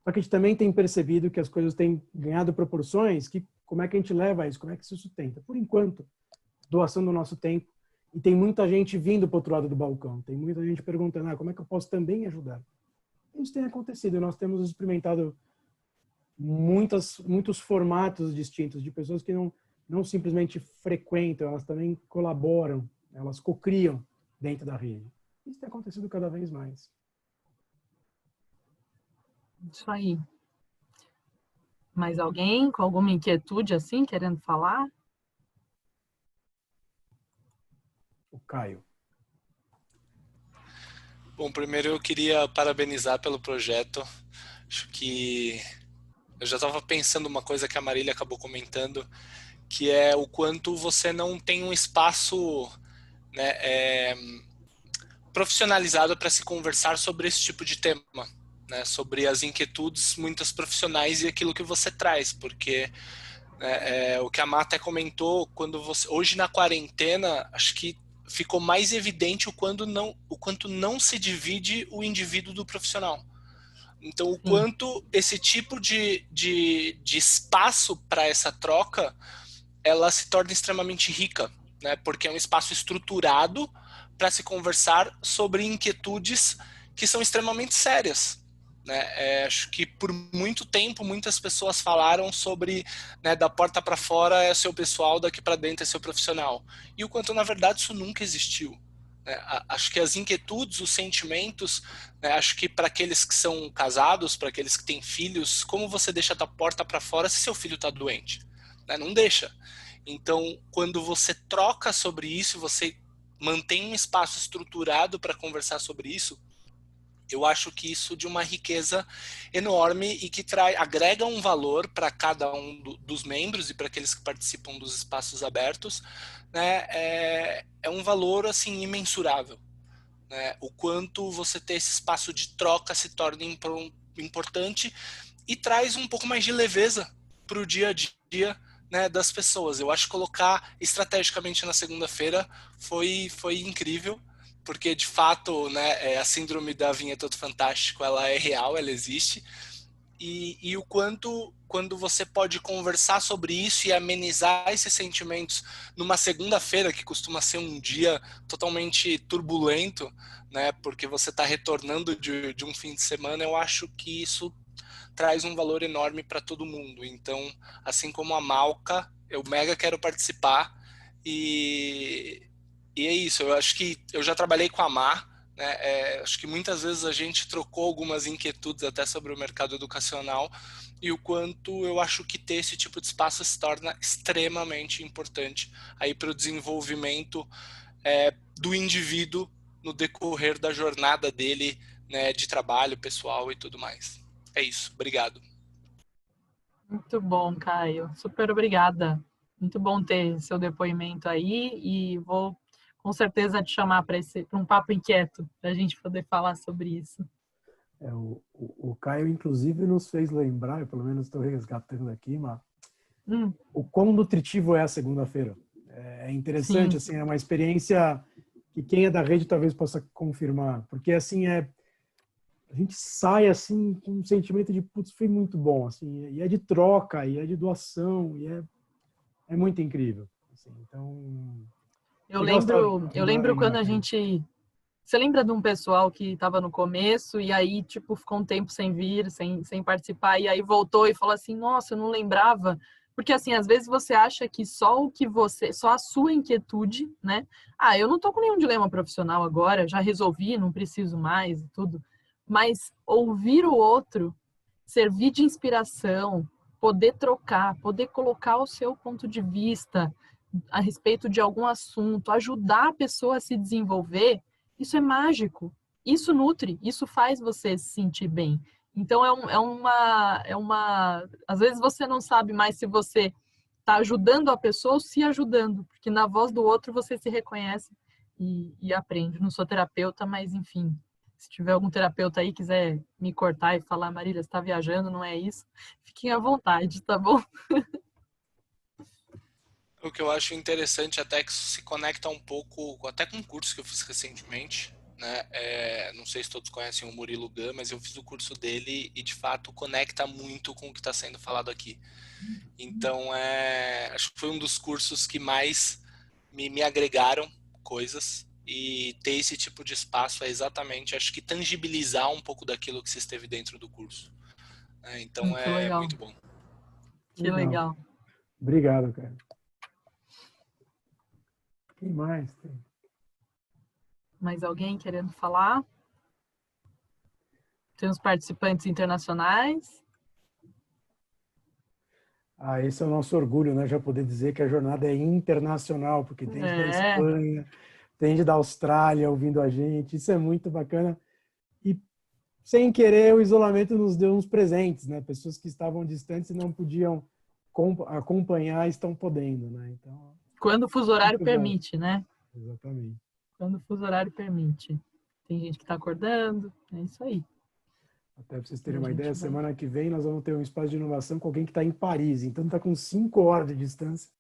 Só que a gente também tem percebido que as coisas têm ganhado proporções, que como é que a gente leva isso, como é que se sustenta. Por enquanto, doação do nosso tempo. E tem muita gente vindo para o outro lado do balcão. Tem muita gente perguntando, como é que eu posso também ajudar? Isso tem acontecido. Nós temos experimentado muitos formatos distintos de pessoas que não simplesmente frequentam, elas também colaboram, elas cocriam dentro da rede. Isso tem acontecido cada vez mais. Isso aí. Mais alguém com alguma inquietude assim, querendo falar? O Caio. Bom, primeiro eu queria parabenizar pelo projeto. Acho que eu já estava pensando uma coisa que a Marília acabou comentando, que é o quanto você não tem um espaço, né, profissionalizado para se conversar sobre esse tipo de tema, né, sobre as inquietudes muitas profissionais e aquilo que você traz, porque o que a Má até comentou, hoje na quarentena, acho que ficou mais evidente o quanto não se divide o indivíduo do profissional. Então, o quanto esse tipo de espaço para essa troca, ela se torna extremamente rica, né? Porque é um espaço estruturado para se conversar sobre inquietudes que são extremamente sérias. Né? Acho que por muito tempo muitas pessoas falaram sobre, né, da porta para fora é seu pessoal, daqui para dentro é seu profissional. E o quanto, na verdade, isso nunca existiu. Né? Acho que as inquietudes, os sentimentos, né, acho que para aqueles que são casados, para aqueles que têm filhos, como você deixa da porta para fora se seu filho está doente? Né? Não deixa. Então, quando você troca sobre isso, você mantém um espaço estruturado para conversar sobre isso, eu acho que isso de uma riqueza enorme e que agrega um valor para cada um dos membros e para aqueles que participam dos espaços abertos, né? É um valor assim imensurável, né? O quanto você ter esse espaço de troca se torna importante e traz um pouco mais de leveza para o dia a dia, né, das pessoas. Eu acho que colocar estrategicamente na segunda-feira foi incrível. Porque, de fato, né, a síndrome da vinheta do Fantástico, ela é real, ela existe. E o quanto, quando você pode conversar sobre isso e amenizar esses sentimentos numa segunda-feira, que costuma ser um dia totalmente turbulento, né, porque você está retornando de um fim de semana, eu acho que isso traz um valor enorme para todo mundo. Então, assim como a Malca, eu mega quero participar e é isso, eu acho que eu já trabalhei com a Má, né? Acho que muitas vezes a gente trocou algumas inquietudes até sobre o mercado educacional e o quanto eu acho que ter esse tipo de espaço se torna extremamente importante aí para o desenvolvimento do indivíduo no decorrer da jornada dele, né, de trabalho pessoal e tudo mais. É isso, obrigado. Muito bom, Caio. Super obrigada. Muito bom ter seu depoimento aí e vou com certeza te chamar para um papo inquieto, para a gente poder falar sobre isso. O Caio, inclusive, nos fez lembrar, eu pelo menos estou resgatando aqui, mas o quão nutritivo é a segunda-feira. É interessante, Sim. assim, é uma experiência que quem é da rede talvez possa confirmar, porque assim a gente sai assim com um sentimento de putz, foi muito bom, assim, e é de troca, e é de doação, e é muito incrível. Assim, então, Eu legal você lembro quando lembrar, a Caio. gente. Você lembra de um pessoal que estava no começo e aí, tipo, ficou um tempo sem vir, sem participar, e aí voltou e falou assim, nossa, eu não lembrava. Porque, assim, às vezes você acha que só a sua inquietude, né? Ah, eu não tô com nenhum dilema profissional agora, já resolvi, não preciso mais e tudo. Mas ouvir o outro, servir de inspiração, poder trocar, poder colocar o seu ponto de vista a respeito de algum assunto, ajudar a pessoa a se desenvolver, isso é mágico. Isso nutre, isso faz você se sentir bem. Então às vezes você não sabe mais se você está ajudando a pessoa ou se ajudando, porque na voz do outro você se reconhece e aprende. Não sou terapeuta, mas enfim, se tiver algum terapeuta aí quiser me cortar e falar, Marília, você está viajando, não é isso? Fiquem à vontade, tá bom? O que eu acho interessante até que se conecta um pouco até com um curso que eu fiz recentemente, né? Não sei se todos conhecem o Murilo Gun, mas eu fiz o curso dele e de fato conecta muito com o que está sendo falado aqui. Então acho que foi um dos cursos que mais me agregaram coisas, e ter esse tipo de espaço é exatamente, acho que tangibilizar um pouco daquilo que se esteve dentro do curso. Então Muito é legal. muito bom. Que legal. Obrigado, cara. Quem mais tem? Mais alguém querendo falar? Temos participantes internacionais. Esse é o nosso orgulho, né? Já poder dizer que a jornada é internacional, porque tem gente da É, Espanha, tem gente da Austrália ouvindo a gente. Isso é muito bacana. E, sem querer, o isolamento nos deu uns presentes, né? Pessoas que estavam distantes e não podiam acompanhar estão podendo, né? Então, quando o fuso horário muito bom. permite, né? Exatamente. Quando o fuso horário permite. Tem gente que está acordando, é isso aí. Até para vocês E terem a uma gente ideia, vai. semana que vem nós vamos ter um espaço de inovação com alguém que está em Paris, então está com 5 horas de distância.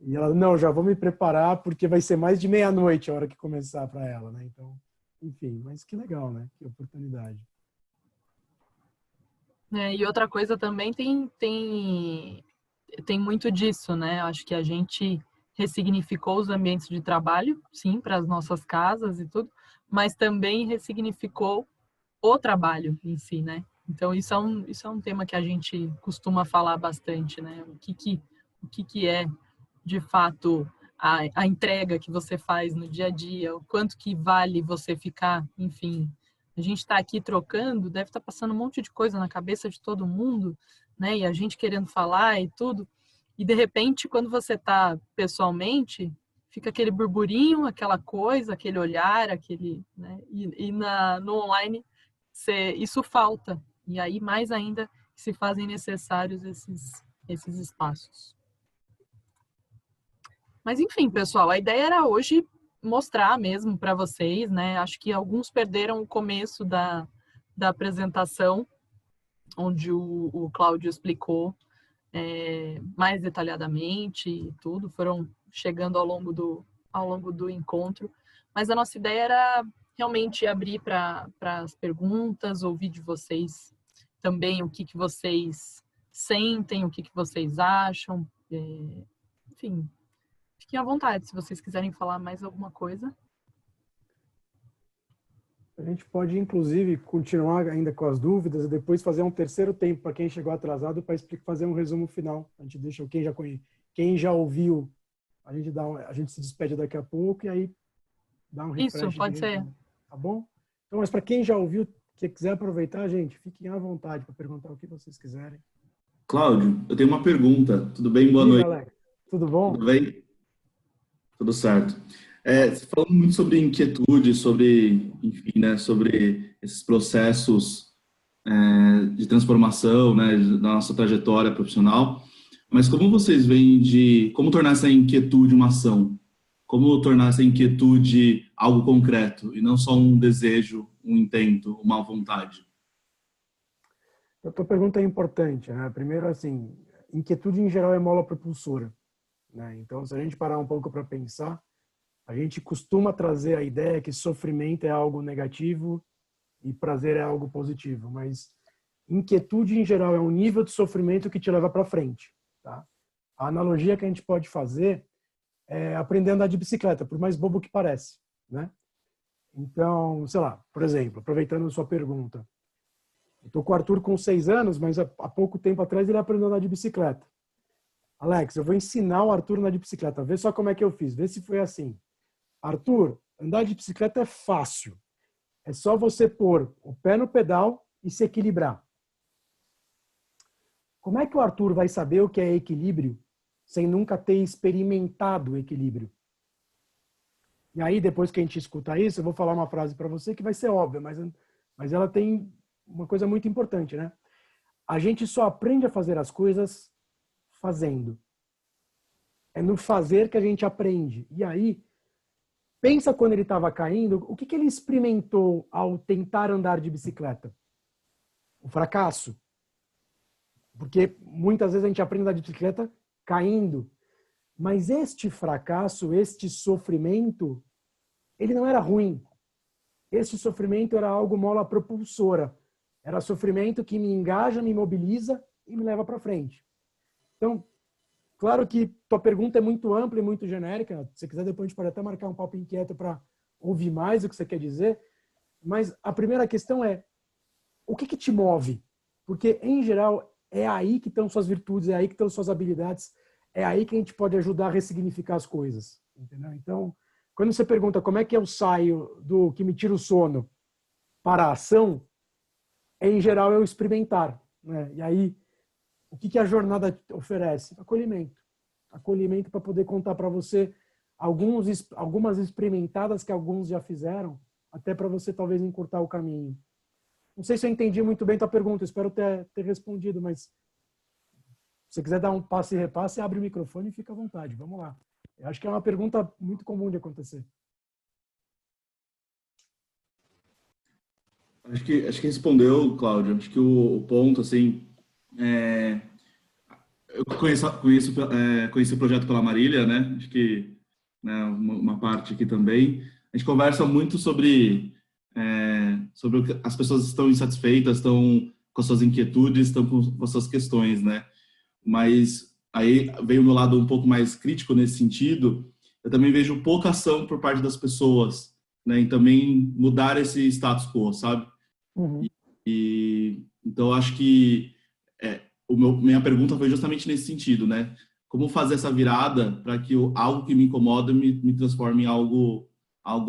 E ela, não, já vou me preparar porque vai ser mais de meia-noite a hora que começar para ela, né? Então, enfim, mas que legal, né? Que oportunidade. E outra coisa também tem muito disso, né? Acho que a gente ressignificou os ambientes de trabalho, sim, para as nossas casas e tudo, mas também ressignificou o trabalho em si, né? Então isso é um tema que a gente costuma falar bastante, né? O que é de fato a entrega que você faz no dia a dia, o quanto que vale você ficar, enfim. A gente está aqui trocando, deve estar passando um monte de coisa na cabeça de todo mundo, né? E a gente querendo falar e tudo. E de repente, quando você está pessoalmente, fica aquele burburinho, aquela coisa, aquele olhar, aquele, né? No online, isso falta. E aí, mais ainda, se fazem necessários esses espaços. Mas enfim, pessoal, a ideia era hoje mostrar mesmo para vocês, né? Acho que alguns perderam o começo da apresentação, onde o Cláudio explicou mais detalhadamente e tudo, foram chegando ao longo do encontro. Mas a nossa ideia era realmente abrir para as perguntas, ouvir de vocês também o que vocês sentem, o que vocês acham, enfim. Fiquem à vontade, se vocês quiserem falar mais alguma coisa. A gente pode, inclusive, continuar ainda com as dúvidas e depois fazer um terceiro tempo para quem chegou atrasado para fazer um resumo final. A gente deixa quem já ouviu, a gente se despede daqui a pouco e aí dá um refresh. Isso, pode ser. tá bom? Então, mas para quem já ouviu, que quiser aproveitar, gente, fiquem à vontade para perguntar o que vocês quiserem. Cláudio, eu tenho uma pergunta. Tudo bem? Boa Diga, noite. Alex. Tudo bom? Tudo bem? Tudo certo. Você falou muito sobre inquietude, sobre, enfim, né, sobre esses processos de transformação, né, da nossa trajetória profissional. Mas como vocês veem como tornar essa inquietude uma ação? Como tornar essa inquietude algo concreto e não só um desejo, um intento, uma vontade? A tua pergunta é importante, né? Primeiro, assim, inquietude em geral é mola propulsora, né? Então, se a gente parar um pouco para pensar, a gente costuma trazer a ideia que sofrimento é algo negativo e prazer é algo positivo, mas inquietude em geral é um nível de sofrimento que te leva para frente, tá? A analogia que a gente pode fazer é aprender a andar de bicicleta, por mais bobo que pareça, né? Então, sei lá, por exemplo, aproveitando a sua pergunta, eu tô com o Arthur com 6 anos, mas há pouco tempo atrás ele aprendeu a andar de bicicleta. Alex, eu vou ensinar o Arthur a andar de bicicleta, vê só como é que eu fiz, vê se foi assim. Arthur, andar de bicicleta é fácil. É só você pôr o pé no pedal e se equilibrar. Como é que o Arthur vai saber o que é equilíbrio sem nunca ter experimentado o equilíbrio? E aí, depois que a gente escutar isso, eu vou falar uma frase para você que vai ser óbvia, mas ela tem uma coisa muito importante, né? A gente só aprende a fazer as coisas fazendo. É no fazer que a gente aprende. E aí, pensa quando ele estava caindo, o que ele experimentou ao tentar andar de bicicleta? O fracasso. Porque muitas vezes a gente aprende a andar de bicicleta caindo. Mas este fracasso, este sofrimento, ele não era ruim. Este sofrimento era algo mola propulsora. Era sofrimento que me engaja, me mobiliza e me leva para frente. Então, claro que tua pergunta é muito ampla e muito genérica. Se você quiser, depois a gente pode até marcar um papo inquieto para ouvir mais o que você quer dizer. Mas a primeira questão é, o que te move? Porque, em geral, é aí que estão suas virtudes, é aí que estão suas habilidades, é aí que a gente pode ajudar a ressignificar as coisas. Entendeu? Então, quando você pergunta como é que eu saio do que me tira o sono para a ação, em geral, é o experimentar, né? E aí, o que a jornada oferece? Acolhimento. Acolhimento para poder contar para você algumas experimentadas que alguns já fizeram, até para você talvez encurtar o caminho. Não sei se eu entendi muito bem tua pergunta, espero ter respondido, mas se você quiser dar um passe e repasse, abre o microfone e fica à vontade. Vamos lá. Eu acho que é uma pergunta muito comum de acontecer. Acho que respondeu, Cláudio. Acho que o ponto, assim, eu conheci o projeto pela Marília, né? Acho que, né, uma parte aqui também. A gente conversa muito sobre o que as pessoas estão insatisfeitas, estão com as suas inquietudes, estão com as suas questões, né? Mas aí veio o meu lado um pouco mais crítico nesse sentido. Eu também vejo pouca ação por parte das pessoas, né? Em também mudar esse status quo, sabe? Uhum. Então, acho que minha pergunta foi justamente nesse sentido, né? Como fazer essa virada para que algo que me incomoda me transforme em algo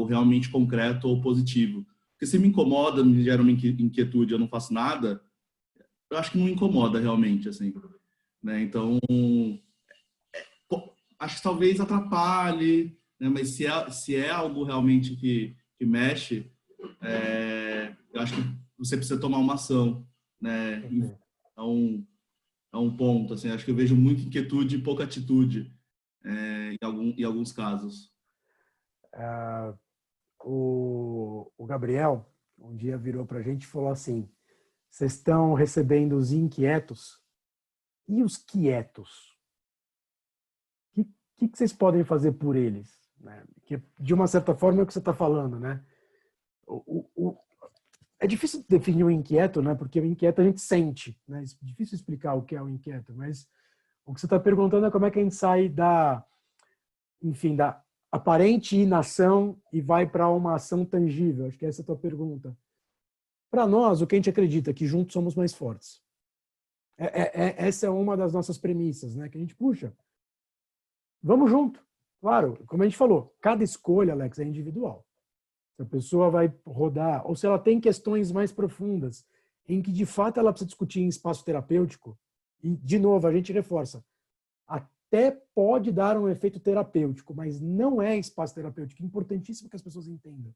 realmente concreto ou positivo? Porque se me incomoda, me gera uma inquietude, eu não faço nada, eu acho que não incomoda realmente, assim, né? Então, acho que talvez atrapalhe, né? Mas se é algo realmente que mexe, eu acho que você precisa tomar uma ação, né? É um ponto, assim, acho que eu vejo muita inquietude e pouca atitude em alguns casos. O Gabriel um dia virou para a gente e falou assim: vocês estão recebendo os inquietos e os quietos? O que vocês podem fazer por eles? Né? Que, de uma certa forma, é o que você está falando, né? É difícil definir o inquieto, né? Porque o inquieto a gente sente, né? É difícil explicar o que é o inquieto, mas o que você está perguntando é como é que a gente sai da aparente inação e vai para uma ação tangível. Acho que essa é a tua pergunta. Para nós, o que a gente acredita é que juntos somos mais fortes. Essa é uma das nossas premissas, né? Que a gente puxa. Vamos junto. Claro, como a gente falou, cada escolha, Alex, é individual. Se a pessoa vai rodar, ou se ela tem questões mais profundas, em que de fato ela precisa discutir em espaço terapêutico, e de novo, a gente reforça, até pode dar um efeito terapêutico, mas não é espaço terapêutico. É importantíssimo que as pessoas entendam.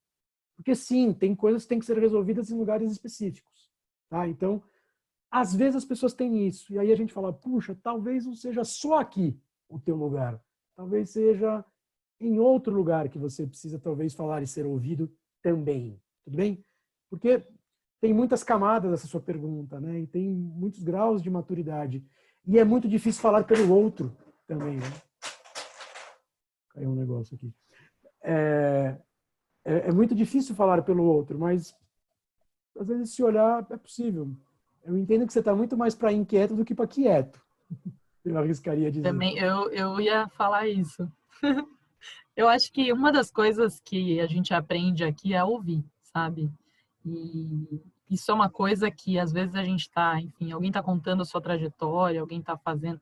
Porque sim, tem coisas que têm que ser resolvidas em lugares específicos. Tá? Então, às vezes as pessoas têm isso. E aí a gente fala, puxa, talvez não seja só aqui o teu lugar. Talvez seja em outro lugar que você precisa talvez falar e ser ouvido também. Tudo bem? Porque tem muitas camadas essa sua pergunta, né? E tem muitos graus de maturidade. E é muito difícil falar pelo outro também, né? Caiu um negócio aqui. É muito difícil falar pelo outro, mas às vezes se olhar é possível. Eu entendo que você está muito mais para inquieto do que para quieto. Eu arriscaria dizer. Também eu ia falar isso. Eu acho que uma das coisas que a gente aprende aqui é ouvir, sabe? E isso é uma coisa que às vezes a gente está, enfim, alguém está contando a sua trajetória, alguém está fazendo,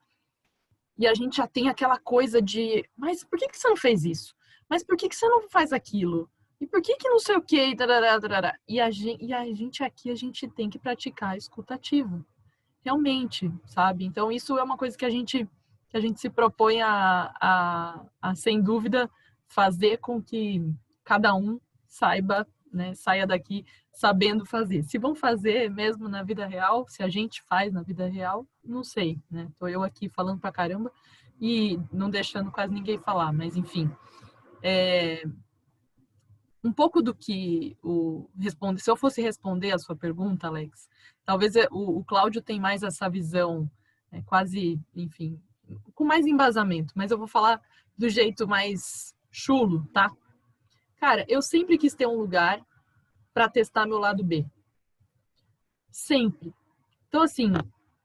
e a gente já tem aquela coisa de, mas por que você não fez isso? Mas por que você não faz aquilo? E por que não sei o quê? E a gente aqui, a gente tem que praticar a escuta ativa. Realmente, sabe? Então isso é uma coisa que a gente se propõe a sem dúvida, fazer com que cada um saiba, né, saia daqui sabendo fazer. Se vão fazer mesmo na vida real, se a gente faz na vida real, não sei, né? Tô eu aqui falando pra caramba e não deixando quase ninguém falar, mas enfim. Um pouco do que se eu fosse responder a sua pergunta, Alex, talvez o Cláudio tem mais essa visão, quase, enfim, com mais embasamento, mas eu vou falar do jeito mais chulo, tá? Cara, eu sempre quis ter um lugar para testar meu lado B. Sempre. Então, assim,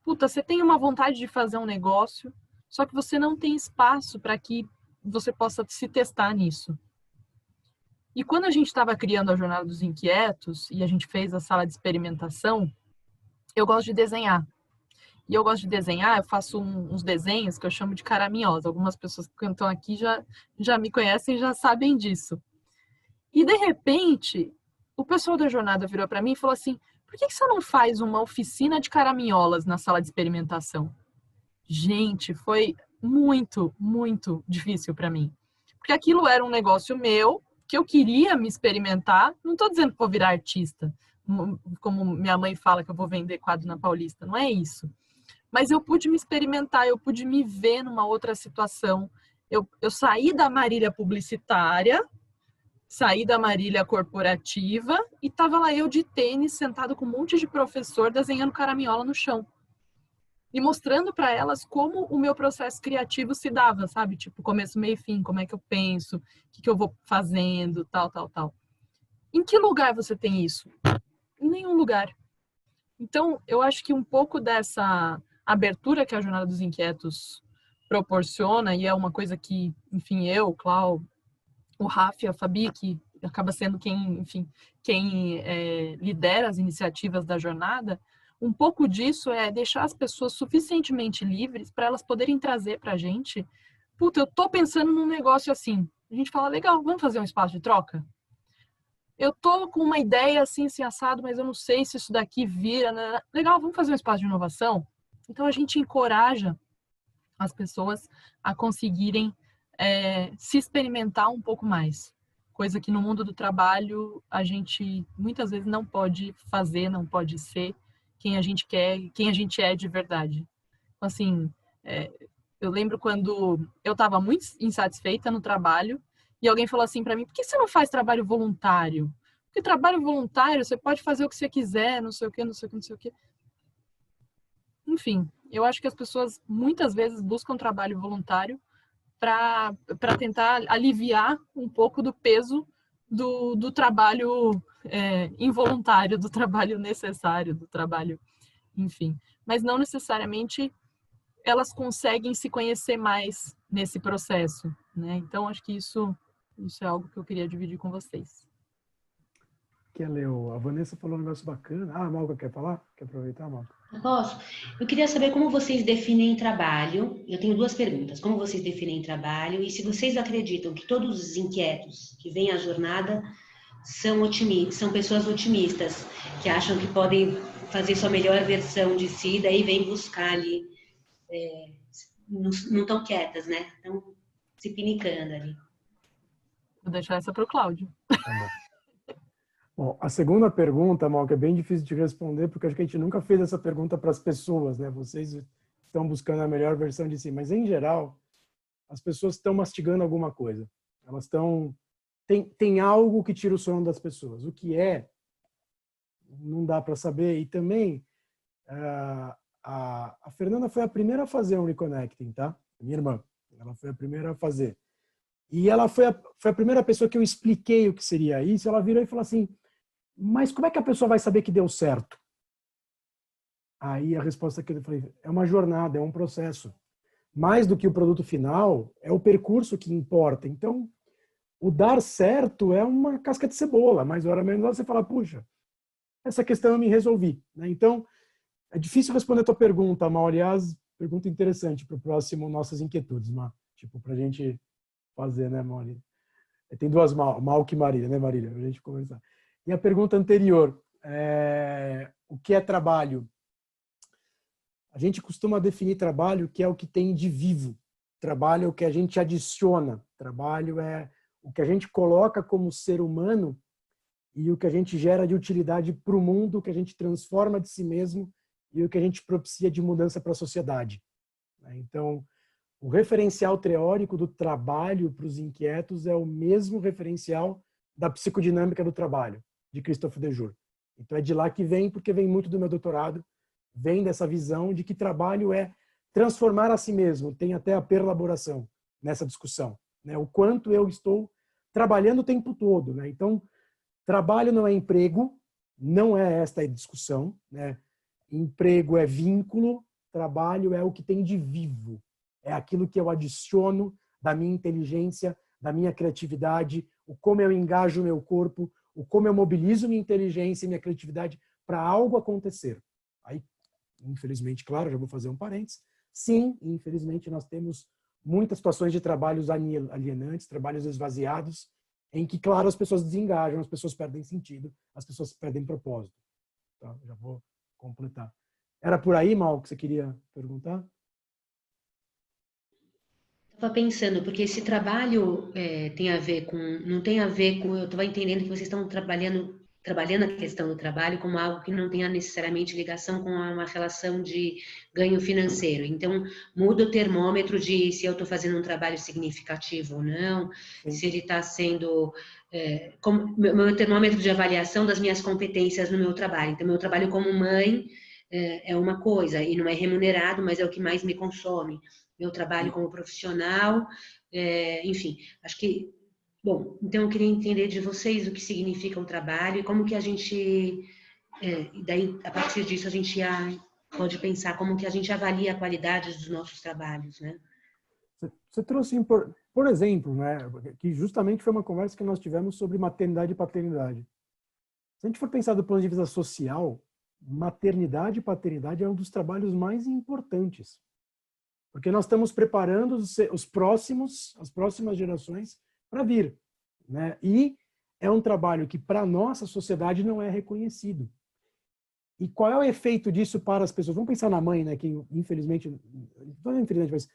puta, você tem uma vontade de fazer um negócio, só que você não tem espaço para que você possa se testar nisso. E quando a gente estava criando a Jornada dos Inquietos e a gente fez a sala de experimentação, eu gosto de desenhar. E eu gosto de desenhar, eu faço uns desenhos que eu chamo de caraminhosa. Algumas pessoas que estão aqui já me conhecem e já sabem disso. E, de repente, o pessoal da jornada virou para mim e falou assim, por que você não faz uma oficina de caraminholas na sala de experimentação? Gente, foi muito, muito difícil para mim. Porque aquilo era um negócio meu, que eu queria me experimentar. Não estou dizendo que vou virar artista, como minha mãe fala que eu vou vender quadro na Paulista. Não é isso. Mas eu pude me experimentar, eu pude me ver numa outra situação. Eu saí da Marília publicitária, saí da Marília corporativa e estava lá eu de tênis, sentado com um monte de professor, desenhando caraminhola no chão. E mostrando para elas como o meu processo criativo se dava, sabe? Tipo, começo, meio e fim, como é que eu penso, o que eu vou fazendo, tal. Em que lugar você tem isso? Em nenhum lugar. Então, eu acho que um pouco dessa abertura que a Jornada dos Inquietos proporciona, e é uma coisa que, enfim, eu, o Clau, o Rafa e a Fabi, que acaba sendo quem lidera as iniciativas da jornada, um pouco disso é deixar as pessoas suficientemente livres para elas poderem trazer para a gente, puta, eu tô pensando num negócio assim. A gente fala, legal, vamos fazer um espaço de troca? Eu tô com uma ideia assim assado, mas eu não sei se isso daqui vira, né? Legal, vamos fazer um espaço de inovação? Então, a gente encoraja as pessoas a conseguirem se experimentar um pouco mais. Coisa que no mundo do trabalho a gente muitas vezes não pode fazer, não pode ser quem a gente quer, quem a gente é de verdade. Então, assim, eu lembro quando eu estava muito insatisfeita no trabalho e alguém falou assim para mim, por que você não faz trabalho voluntário? Porque trabalho voluntário você pode fazer o que você quiser, não sei o quê. Enfim, eu acho que as pessoas muitas vezes buscam trabalho voluntário para tentar aliviar um pouco do peso do trabalho involuntário, do trabalho necessário, do trabalho, enfim. Mas não necessariamente elas conseguem se conhecer mais nesse processo, né? Então, acho que isso é algo que eu queria dividir com vocês. Quer ler? A Vanessa falou um negócio bacana. Ah, a Malca quer falar? Quer aproveitar, Malca? Posso? Eu queria saber como vocês definem trabalho. Eu tenho duas perguntas. Como vocês definem trabalho e se vocês acreditam que todos os inquietos que vêm à jornada são pessoas otimistas, que acham que podem fazer sua melhor versão de si, daí vem buscar ali, não estão quietas, né? Estão se pinicando ali. Vou deixar essa para o Cláudio. Tá bom. Bom, a segunda pergunta, Mal, que é bem difícil de responder, porque acho que a gente nunca fez essa pergunta para as pessoas, né? Vocês estão buscando a melhor versão de si, mas em geral, as pessoas estão mastigando alguma coisa. Elas estão... Tem algo que tira o sono das pessoas. O que é, não dá para saber. E também, a Fernanda foi a primeira a fazer um reconnecting, tá? Minha irmã. Ela foi a primeira a fazer. E ela foi a primeira pessoa que eu expliquei o que seria isso. Ela virou e falou assim, mas como é que a pessoa vai saber que deu certo? Aí a resposta que eu falei, é uma jornada, é um processo. Mais do que o produto final, é o percurso que importa. Então, o dar certo é uma casca de cebola, mais hora menos você fala, puxa, essa questão eu me resolvi. Então, é difícil responder a tua pergunta, Mal. Aliás, pergunta interessante para o próximo Nossas Inquietudes, Mal. Tipo, para a gente fazer, né, Marília? Tem duas Mal que Marília, né, Marília? Para a gente conversar. E a pergunta anterior, o que é trabalho? A gente costuma definir trabalho que é o que tem de vivo. Trabalho é o que a gente adiciona. Trabalho é o que a gente coloca como ser humano e o que a gente gera de utilidade para o mundo, o que a gente transforma de si mesmo e o que a gente propicia de mudança para a sociedade. Então, o referencial teórico do trabalho para os inquietos é o mesmo referencial da psicodinâmica do trabalho, de Christophe Dejour. Então, é de lá que vem, porque vem muito do meu doutorado, vem dessa visão de que trabalho é transformar a si mesmo. Tem até a perlaboração nessa discussão. Né? O quanto eu estou trabalhando o tempo todo. Né? Então, trabalho não é emprego, não é esta a discussão. Né? Emprego é vínculo, trabalho é o que tem de vivo. É aquilo que eu adiciono da minha inteligência, da minha criatividade, o como eu engajo o meu corpo, o como eu mobilizo minha inteligência e minha criatividade para algo acontecer. Aí, infelizmente, claro, já vou fazer um parênteses. Sim, infelizmente, nós temos muitas situações de trabalhos alienantes, trabalhos esvaziados, em que, claro, as pessoas desengajam, as pessoas perdem sentido, as pessoas perdem propósito. Tá? Já vou completar. Era por aí, Mal, que você queria perguntar? Estava pensando, porque esse trabalho tem a ver com, não tem a ver com, eu estava entendendo que vocês estão trabalhando a questão do trabalho como algo que não tenha necessariamente ligação com uma relação de ganho financeiro. Então, muda o termômetro de se eu estou fazendo um trabalho significativo ou não, se ele está sendo... como, meu termômetro de avaliação das minhas competências no meu trabalho. Então, meu trabalho como mãe é uma coisa, e não é remunerado, mas é o que mais me consome. Meu trabalho como profissional, enfim, acho que... Bom, então eu queria entender de vocês o que significa um trabalho e como que a gente, daí a partir disso a gente pode pensar como que a gente avalia a qualidade dos nossos trabalhos, né? Você trouxe, por exemplo, né, que justamente foi uma conversa que nós tivemos sobre maternidade e paternidade. Se a gente for pensar do ponto de vista social, maternidade e paternidade é um dos trabalhos mais importantes. Porque nós estamos preparando as próximas gerações para vir. Né? E é um trabalho que, para a nossa sociedade, não é reconhecido. E qual é o efeito disso para as pessoas? Vamos pensar na mãe, né, que infelizmente, não infelizmente, mas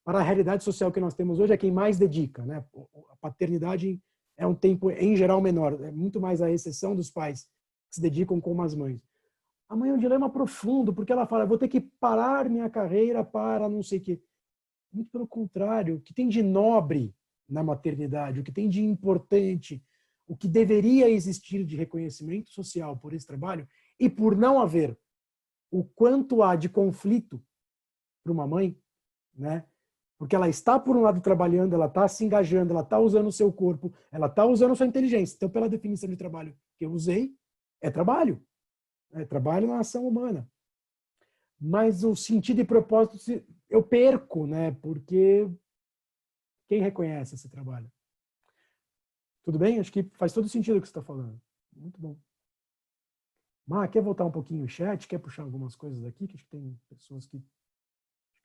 para a realidade social que nós temos hoje, é quem mais dedica. Né? A paternidade é um tempo, em geral, menor. É muito mais a exceção dos pais que se dedicam como as mães. A mãe é um dilema profundo, porque ela fala, vou ter que parar minha carreira para não sei o quê. Muito pelo contrário, o que tem de nobre na maternidade, o que tem de importante, o que deveria existir de reconhecimento social por esse trabalho, e por não haver, o quanto há de conflito para uma mãe, né? Porque ela está, por um lado, trabalhando, ela está se engajando, ela está usando o seu corpo, ela está usando a sua inteligência. Então, pela definição de trabalho que eu usei, é trabalho. É trabalho na ação humana. Mas o sentido e propósito eu perco, né? Porque quem reconhece esse trabalho? Tudo bem? Acho que faz todo sentido o que você está falando. Muito bom. Má, quer voltar um pouquinho o chat? Quer puxar algumas coisas aqui? Que acho que tem pessoas que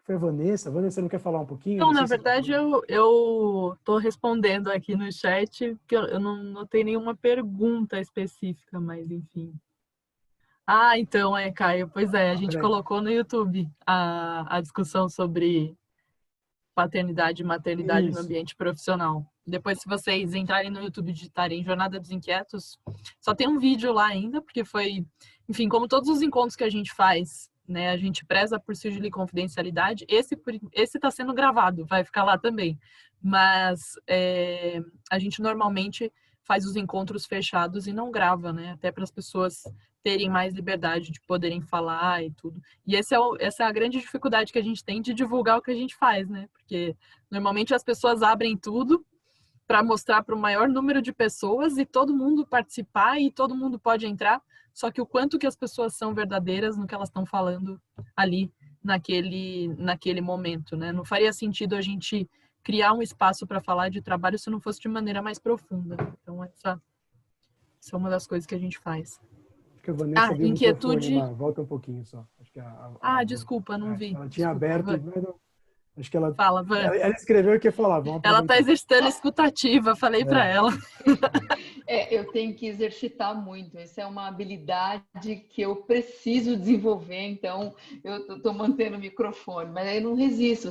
foi a Vanessa. Vanessa, não quer falar um pouquinho? Então, Não na sei se- verdade, eu tô respondendo aqui no chat, porque eu não notei nenhuma pergunta específica, mas enfim. Ah, então, Caio, pois é, a gente peraí. colocou no YouTube a discussão sobre paternidade e maternidade no Isso. ambiente profissional. Depois, se vocês entrarem no YouTube e digitarem Jornada dos Inquietos, só tem um vídeo lá ainda, porque foi, enfim, como todos os encontros que a gente faz, né, a gente preza por sigilo e confidencialidade, esse está sendo gravado, vai ficar lá também. Mas a gente normalmente faz os encontros fechados e não grava, né, até para as pessoas terem mais liberdade de poderem falar e tudo. E essa é a grande dificuldade que a gente tem de divulgar o que a gente faz, né? Porque normalmente as pessoas abrem tudo para mostrar para o maior número de pessoas e todo mundo participar e todo mundo pode entrar, só que o quanto que as pessoas são verdadeiras no que elas estão falando ali naquele momento, né? Não faria sentido a gente criar um espaço para falar de trabalho se não fosse de maneira mais profunda. Então essa é uma das coisas que a gente faz. Acho que a Vanessa abriu o microfone, Inquietude. Volta um pouquinho só. Acho que Desculpa, não vi. Ela tinha Desculpa, aberto, Van. mas acho que ela Fala, Van. ela escreveu e quer falar. Vamos Ela está aproveitar. exercitando a escutativa, falei para ela. Eu tenho que exercitar muito. Essa é uma habilidade que eu preciso desenvolver, então eu estou mantendo o microfone, mas aí eu não resisto.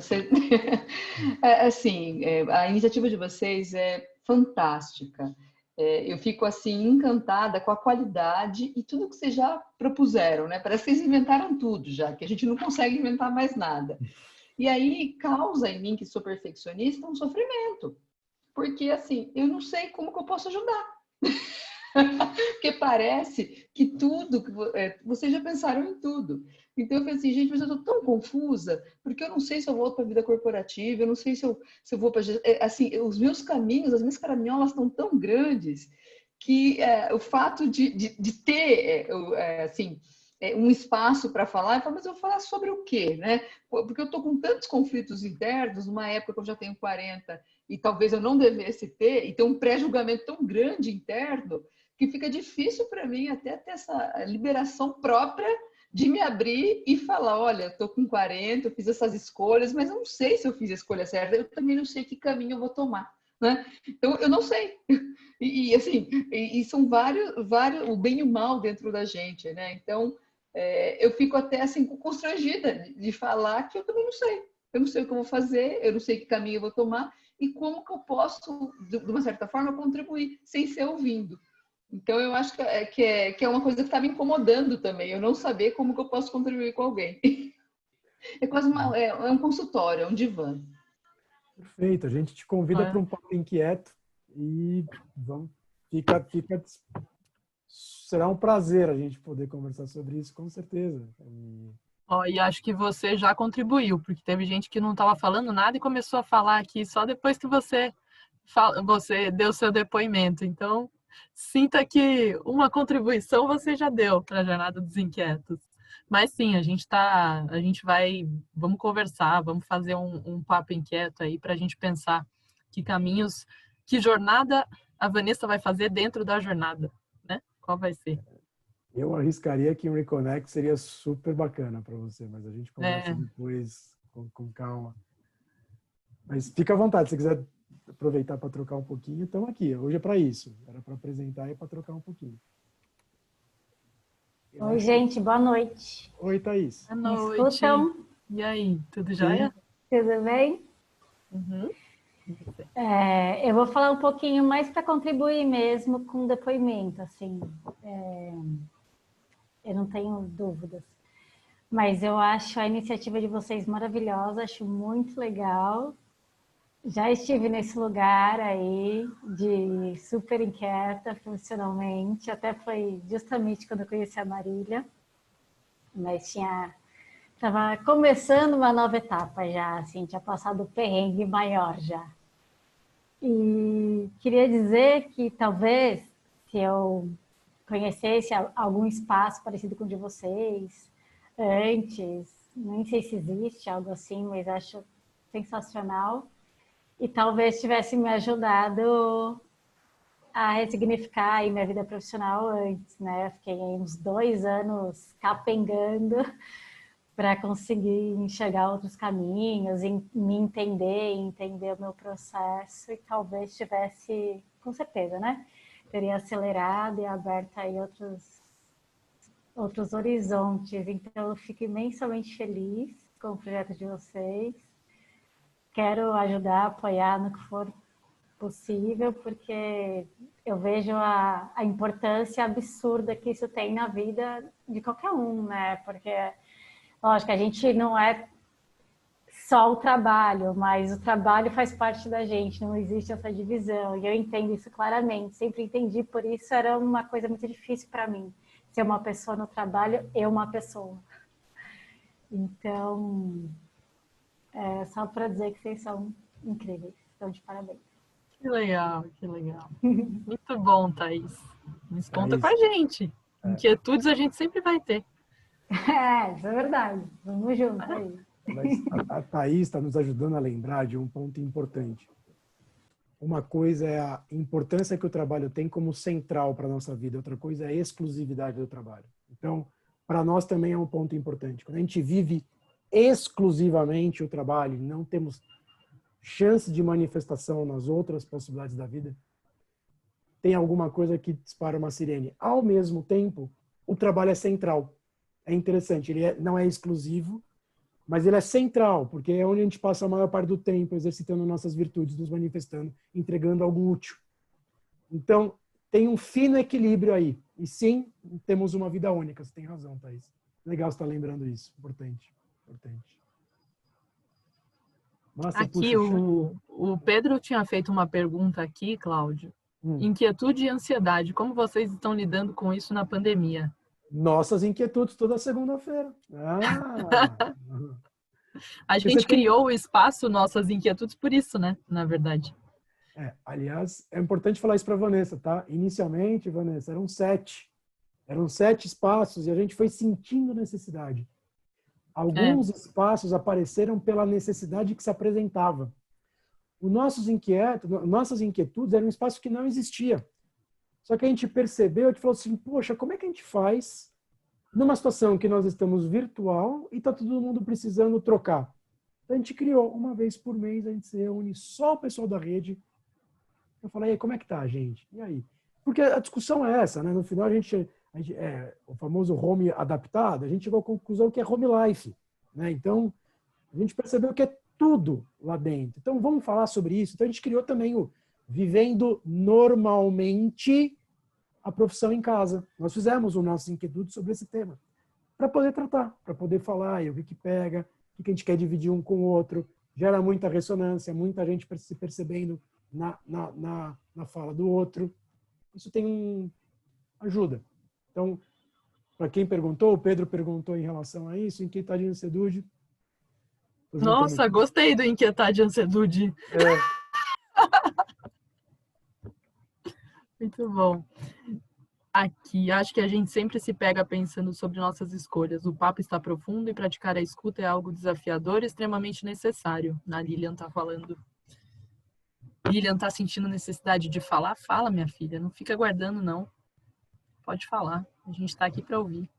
A iniciativa de vocês é fantástica. Eu fico assim encantada com a qualidade e tudo que vocês já propuseram, né? Parece que vocês inventaram tudo já, que a gente não consegue inventar mais nada. E aí causa em mim, que sou perfeccionista, um sofrimento. Porque, assim, eu não sei como que eu posso ajudar. Porque parece que tudo, vocês já pensaram em tudo. Então eu falei assim, gente, mas eu estou tão confusa, porque eu não sei se eu volto para a vida corporativa, eu não sei se eu vou para... Assim, os meus caminhos, as minhas caraminholas estão tão grandes que o fato de ter, um espaço para falar, eu falo, mas eu vou falar sobre o quê, né? Porque eu estou com tantos conflitos internos, numa época que eu já tenho 40 e talvez eu não devesse ter, e tem um pré-julgamento tão grande interno, que fica difícil para mim até ter essa liberação própria de me abrir e falar, olha, estou com 40, eu fiz essas escolhas, mas eu não sei se eu fiz a escolha certa, eu também não sei que caminho eu vou tomar, né? Então, eu não sei. E são vários, o bem e o mal dentro da gente, né? Então, eu fico até assim constrangida de falar que eu também não sei. Eu não sei o que eu vou fazer, eu não sei que caminho eu vou tomar e como que eu posso, de uma certa forma, contribuir sem ser ouvindo. Então, eu acho que é uma coisa que está me incomodando também, eu não saber como que eu posso contribuir com alguém. É quase um consultório, é um divã. Perfeito, a gente te convida para um papo inquieto e será um prazer a gente poder conversar sobre isso, com certeza. E acho que você já contribuiu, porque teve gente que não estava falando nada e começou a falar aqui só depois que você deu seu depoimento. Então, sinta que uma contribuição você já deu para a Jornada dos Inquietos. Mas sim, vamos conversar, vamos fazer um papo inquieto aí para a gente pensar que jornada a Vanessa vai fazer dentro da jornada, né? Qual vai ser? Eu arriscaria que um Reconnect seria super bacana para você, mas a gente conversa depois com calma. Mas fica à vontade, se você quiser aproveitar para trocar um pouquinho, estamos aqui. Hoje é para isso, era para apresentar e para trocar um pouquinho. Oi, gente, boa noite. Oi, Thaís. Boa noite. Me escutam? E aí, tudo jóia? Tudo bem? Uhum. Eu vou falar um pouquinho mais para contribuir mesmo com o depoimento, assim. Eu não tenho dúvidas. Mas eu acho a iniciativa de vocês maravilhosa, acho muito legal. Já estive nesse lugar aí de super inquieta profissionalmente, até foi justamente quando eu conheci a Marília, mas estava começando uma nova etapa já, assim, tinha passado o perrengue maior já. E queria dizer que talvez, se eu conhecesse algum espaço parecido com o de vocês antes, nem sei se existe algo assim, mas acho sensacional. E talvez tivesse me ajudado a ressignificar aí minha vida profissional antes, né? Fiquei uns 2 anos capengando para conseguir enxergar outros caminhos, me entender o meu processo e talvez tivesse, com certeza, né? Teria acelerado e aberto aí outros horizontes. Então, eu fico imensamente feliz com o projeto de vocês. Quero ajudar, apoiar no que for possível, porque eu vejo a importância absurda que isso tem na vida de qualquer um, né? Porque, lógico, a gente não é só o trabalho, mas o trabalho faz parte da gente, não existe essa divisão. E eu entendo isso claramente, sempre entendi, por isso era uma coisa muito difícil para mim, ser uma pessoa no trabalho e uma pessoa. Então, só para dizer que vocês são incríveis, estão de parabéns. Que legal, que legal. Muito bom, Thaís. Mas conta Thaís, com a gente. Inquietudes a gente sempre vai ter. Isso é verdade. Vamos junto aí. Mas a Thaís está nos ajudando a lembrar de um ponto importante. Uma coisa é a importância que o trabalho tem como central para a nossa vida, outra coisa é a exclusividade do trabalho. Então, para nós também é um ponto importante. Quando a gente vive exclusivamente o trabalho, não temos chance de manifestação nas outras possibilidades da vida, tem alguma coisa que dispara uma sirene. Ao mesmo tempo, o trabalho é central. É interessante, ele não é exclusivo, mas ele é central, porque é onde a gente passa a maior parte do tempo exercitando nossas virtudes, nos manifestando, entregando algo útil. Então, tem um fino equilíbrio aí. E sim, temos uma vida única. Você tem razão, Thaís. Legal você estar lembrando isso. Importante. Importante. Nossa, aqui, o Pedro tinha feito uma pergunta aqui, Cláudio. Inquietude e ansiedade. Como vocês estão lidando com isso na pandemia? Nossas inquietudes toda segunda-feira. A gente criou o espaço Nossas Inquietudes por isso, né? Na verdade. Aliás, é importante falar isso para a Vanessa, tá? Inicialmente, Vanessa, eram 7. Eram 7 espaços e a gente foi sentindo necessidade. Alguns espaços apareceram pela necessidade que se apresentava. Nossas inquietudes eram um espaço que não existia. Só que a gente percebeu, a gente falou assim, poxa, como é que a gente faz numa situação que nós estamos virtual e está todo mundo precisando trocar? Então a gente criou, uma vez por mês, a gente se reúne só o pessoal da rede. Eu falei, como é que tá, gente? E aí? Porque a discussão é essa, né? No final a gente o famoso home adaptado, a gente chegou à conclusão que é home life, né? Então a gente percebeu que é tudo lá dentro. Então vamos falar sobre isso. Então a gente criou também o Vivendo Normalmente a Profissão em Casa. Nós fizemos o nosso inquietude sobre esse tema, para poder tratar, para poder falar, o que pega, o que a gente quer dividir um com o outro. Gera muita ressonância, muita gente se percebendo na fala do outro. Isso ajuda. Então, para quem perguntou, o Pedro perguntou em relação a isso, inquietude e ansiedade. Nossa, gostei do inquietude e ansiedade. Muito bom. Aqui, acho que a gente sempre se pega pensando sobre nossas escolhas. O papo está profundo e praticar a escuta é algo desafiador e extremamente necessário. A Lilian está falando. Lilian está sentindo necessidade de falar? Fala, minha filha. Não fica aguardando, não. Pode falar. A gente está aqui para ouvir.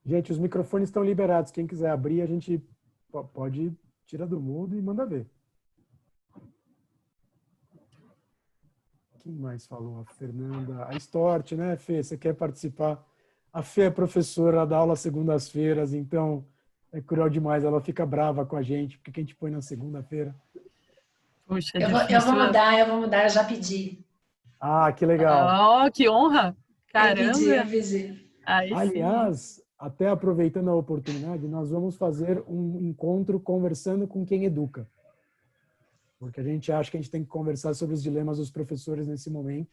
Gente, os microfones estão liberados. Quem quiser abrir, a gente pode tirar do mudo e manda ver. Quem mais falou? A Fernanda. A Stort, né, Fê? Você quer participar? A Fê é professora, ela dá aula segundas-feiras, então é cruel demais. Ela fica brava com a gente, porque a gente põe na segunda-feira. Puxa, eu vou mudar, eu já pedi. Ah, que legal. Oh, que honra! Caramba! Eu pedi. Aliás, até aproveitando a oportunidade, nós vamos fazer um encontro conversando com quem educa. Porque a gente acha que a gente tem que conversar sobre os dilemas dos professores nesse momento.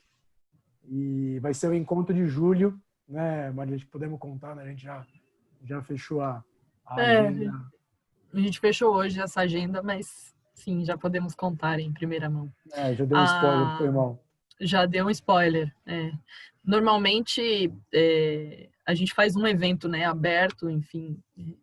E vai ser o encontro de julho, né, Maria? Podemos contar, né? A gente já fechou a agenda. A gente fechou hoje essa agenda, mas sim, já podemos contar em primeira mão. Já deu um spoiler, foi mal. Já deu um spoiler. Normalmente, a gente faz um evento, né, aberto, enfim,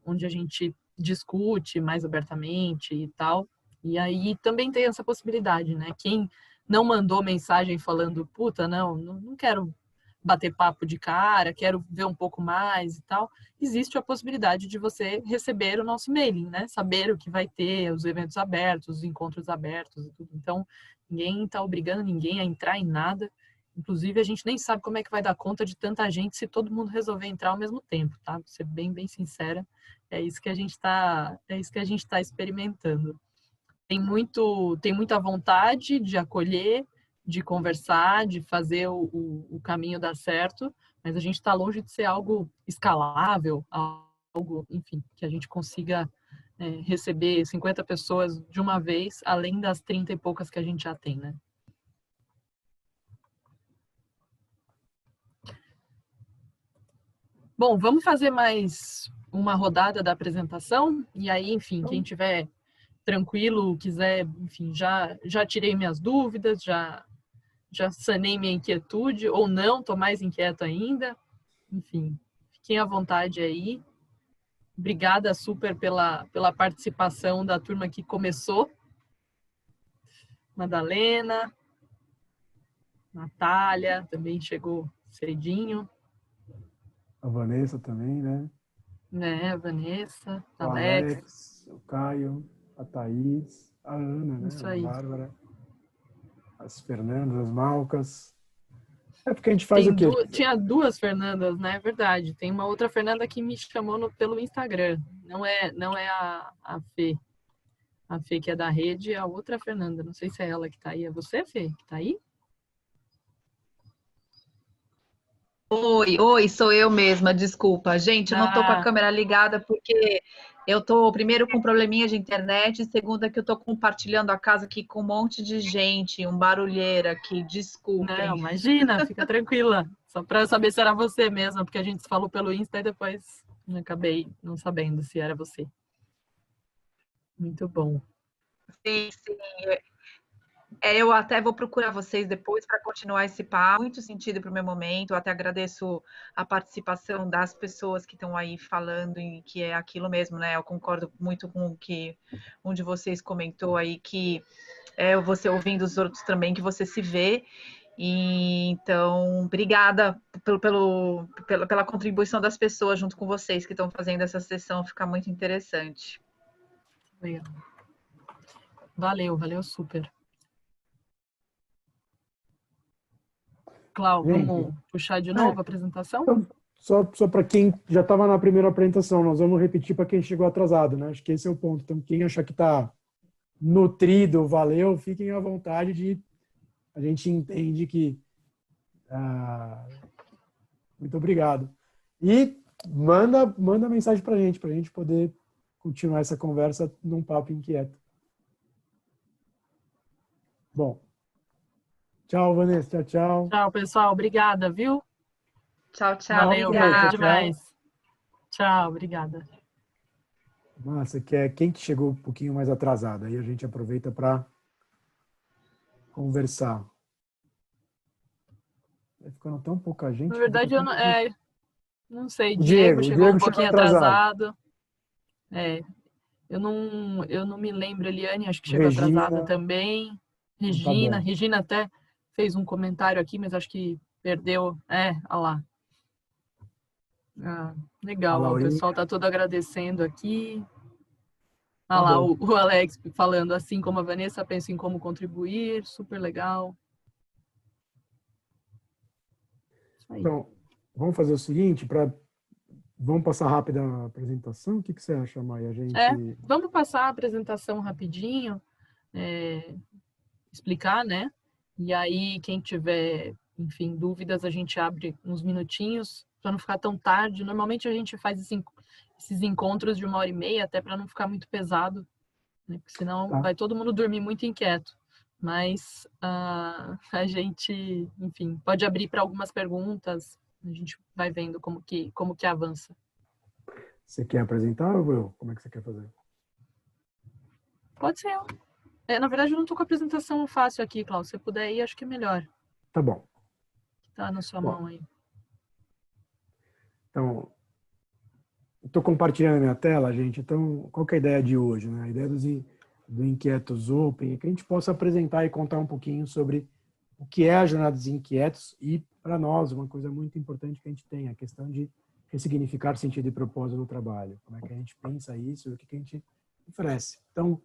onde a gente discute mais abertamente e tal. E aí também tem essa possibilidade, né? Quem não mandou mensagem falando, puta, não quero bater papo de cara, quero ver um pouco mais e tal, existe a possibilidade de você receber o nosso mailing, né? Saber o que vai ter, os eventos abertos, os encontros abertos e tudo. Então, ninguém está obrigando ninguém a entrar em nada. Inclusive, a gente nem sabe como é que vai dar conta de tanta gente se todo mundo resolver entrar ao mesmo tempo, tá? Vou ser bem sincera, é isso que a gente está experimentando. Tem muita vontade de acolher, de conversar, de fazer o caminho dar certo, mas a gente está longe de ser algo escalável, algo, enfim, que a gente consiga receber 50 pessoas de uma vez, além das 30 e poucas que a gente já tem, né? Bom, vamos fazer mais uma rodada da apresentação, e aí, enfim, quem tiver tranquilo, quiser, enfim, já tirei minhas dúvidas, já sanei minha inquietude, ou não, estou mais inquieto ainda. Enfim, fiquem à vontade aí. Obrigada super pela participação da turma que começou. Madalena, Natália, também chegou cedinho. A Vanessa também, né? Né, a Vanessa, O Alex, o Caio, a Thaís, a Ana, né? Isso A aí. Bárbara, as Fernandas, as Malcas. É porque a gente faz o quê? Tinha duas Fernandas, né? É verdade. Tem uma outra Fernanda que me chamou pelo Instagram. Não é a Fê. A Fê que é da rede, a outra Fernanda. Não sei se é ela que tá aí. É você, Fê, que tá aí? Oi, sou eu mesma, desculpa. Gente, eu não tô com a câmera ligada porque eu tô, primeiro, com probleminha de internet, e segunda, que eu tô compartilhando a casa aqui com um monte de gente, um barulheira aqui, desculpem. Não, imagina, fica tranquila. Só para saber se era você mesma, porque a gente se falou pelo Insta e depois acabei não sabendo se era você. Muito bom. Sim. Eu até vou procurar vocês depois para continuar esse papo. Muito sentido para o meu momento. Eu até agradeço a participação das pessoas que estão aí falando e que é aquilo mesmo, né? Eu concordo muito com o que um de vocês comentou aí, que você ouvindo os outros também, que você se vê. E, então, obrigada pela contribuição das pessoas junto com vocês que estão fazendo essa sessão ficar muito interessante. Valeu super. Cláudio, vamos puxar de novo a apresentação? Então, só para quem já estava na primeira apresentação, nós vamos repetir para quem chegou atrasado, né? Acho que esse é o ponto. Então, quem achar que está nutrido, valeu, fiquem à vontade a gente entende que... muito obrigado. E manda mensagem para a gente poder continuar essa conversa num papo inquieto. Bom. Tchau, Vanessa. Tchau. Tchau, pessoal. Obrigada, viu? Tchau. Valeu, Obrigada. demais. Tchau, obrigada. Massa, quem que chegou um pouquinho mais atrasado? Aí a gente aproveita para conversar. Vai ficando tão pouca gente. Na verdade, eu não sei. Diego chegou um pouquinho chegou atrasado. Eu não me lembro, Eliane, acho que chegou atrasada também. Regina até fez um comentário aqui, mas acho que perdeu. Olha lá. Legal, o pessoal está todo agradecendo aqui. Olha lá, o Alex falando, assim como a Vanessa, penso em como contribuir, super legal. Isso aí. Então, vamos fazer o seguinte, vamos passar rápido a apresentação? O que você acha, Maia? Vamos passar a apresentação rapidinho, explicar, né? E aí, quem tiver, enfim, dúvidas, a gente abre uns minutinhos para não ficar tão tarde. Normalmente a gente faz esses encontros de 1h30, até para não ficar muito pesado, né? Porque senão vai todo mundo dormir muito inquieto. Mas a gente, enfim, pode abrir para algumas perguntas, a gente vai vendo como que avança. Você quer apresentar ou eu? Como é que você quer fazer? Pode ser eu. Na verdade, eu não estou com a apresentação fácil aqui, Cláudio. Se você puder ir, acho que é melhor. Tá bom. Tá na sua mão aí. Então, estou compartilhando a minha tela, gente. Então, qual que é a ideia de hoje, né? A ideia do Inquietos Open é que a gente possa apresentar e contar um pouquinho sobre o que é a Jornada dos Inquietos e, para nós, uma coisa muito importante que a gente tem, a questão de ressignificar sentido e propósito no trabalho. Como é que a gente pensa isso e o que a gente oferece. Então,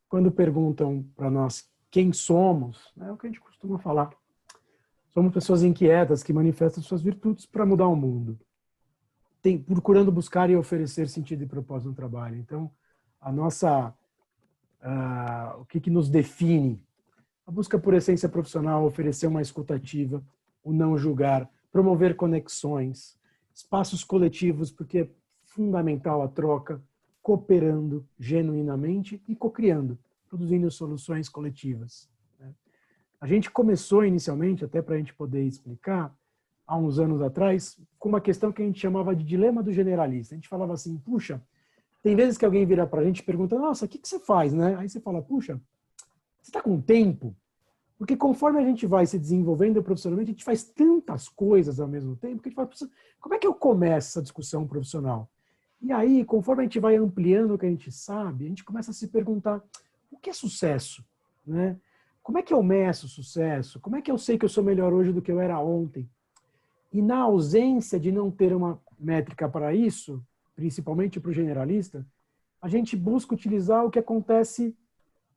quando perguntam para nós quem somos, é o que a gente costuma falar. Somos pessoas inquietas que manifestam suas virtudes para mudar o mundo. Procurando buscar e oferecer sentido e propósito no trabalho. Então, o que nos define? A busca por essência profissional, oferecer uma escuta ativa, o não julgar, promover conexões, espaços coletivos, porque é fundamental a troca, cooperando genuinamente e cocriando, produzindo soluções coletivas. A gente começou inicialmente, até para a gente poder explicar, há uns anos atrás, com uma questão que a gente chamava de dilema do generalista. A gente falava assim, puxa, tem vezes que alguém vira para a gente e pergunta, nossa, o que você faz, né? Aí você fala, puxa, você está com tempo? Porque conforme a gente vai se desenvolvendo profissionalmente, a gente faz tantas coisas ao mesmo tempo, que a gente fala, como é que eu começo essa discussão profissional? E aí, conforme a gente vai ampliando o que a gente sabe, a gente começa a se perguntar, o que é sucesso? Né? Como é que eu meço sucesso? Como é que eu sei que eu sou melhor hoje do que eu era ontem? E na ausência de não ter uma métrica para isso, principalmente para o generalista, a gente busca utilizar o que acontece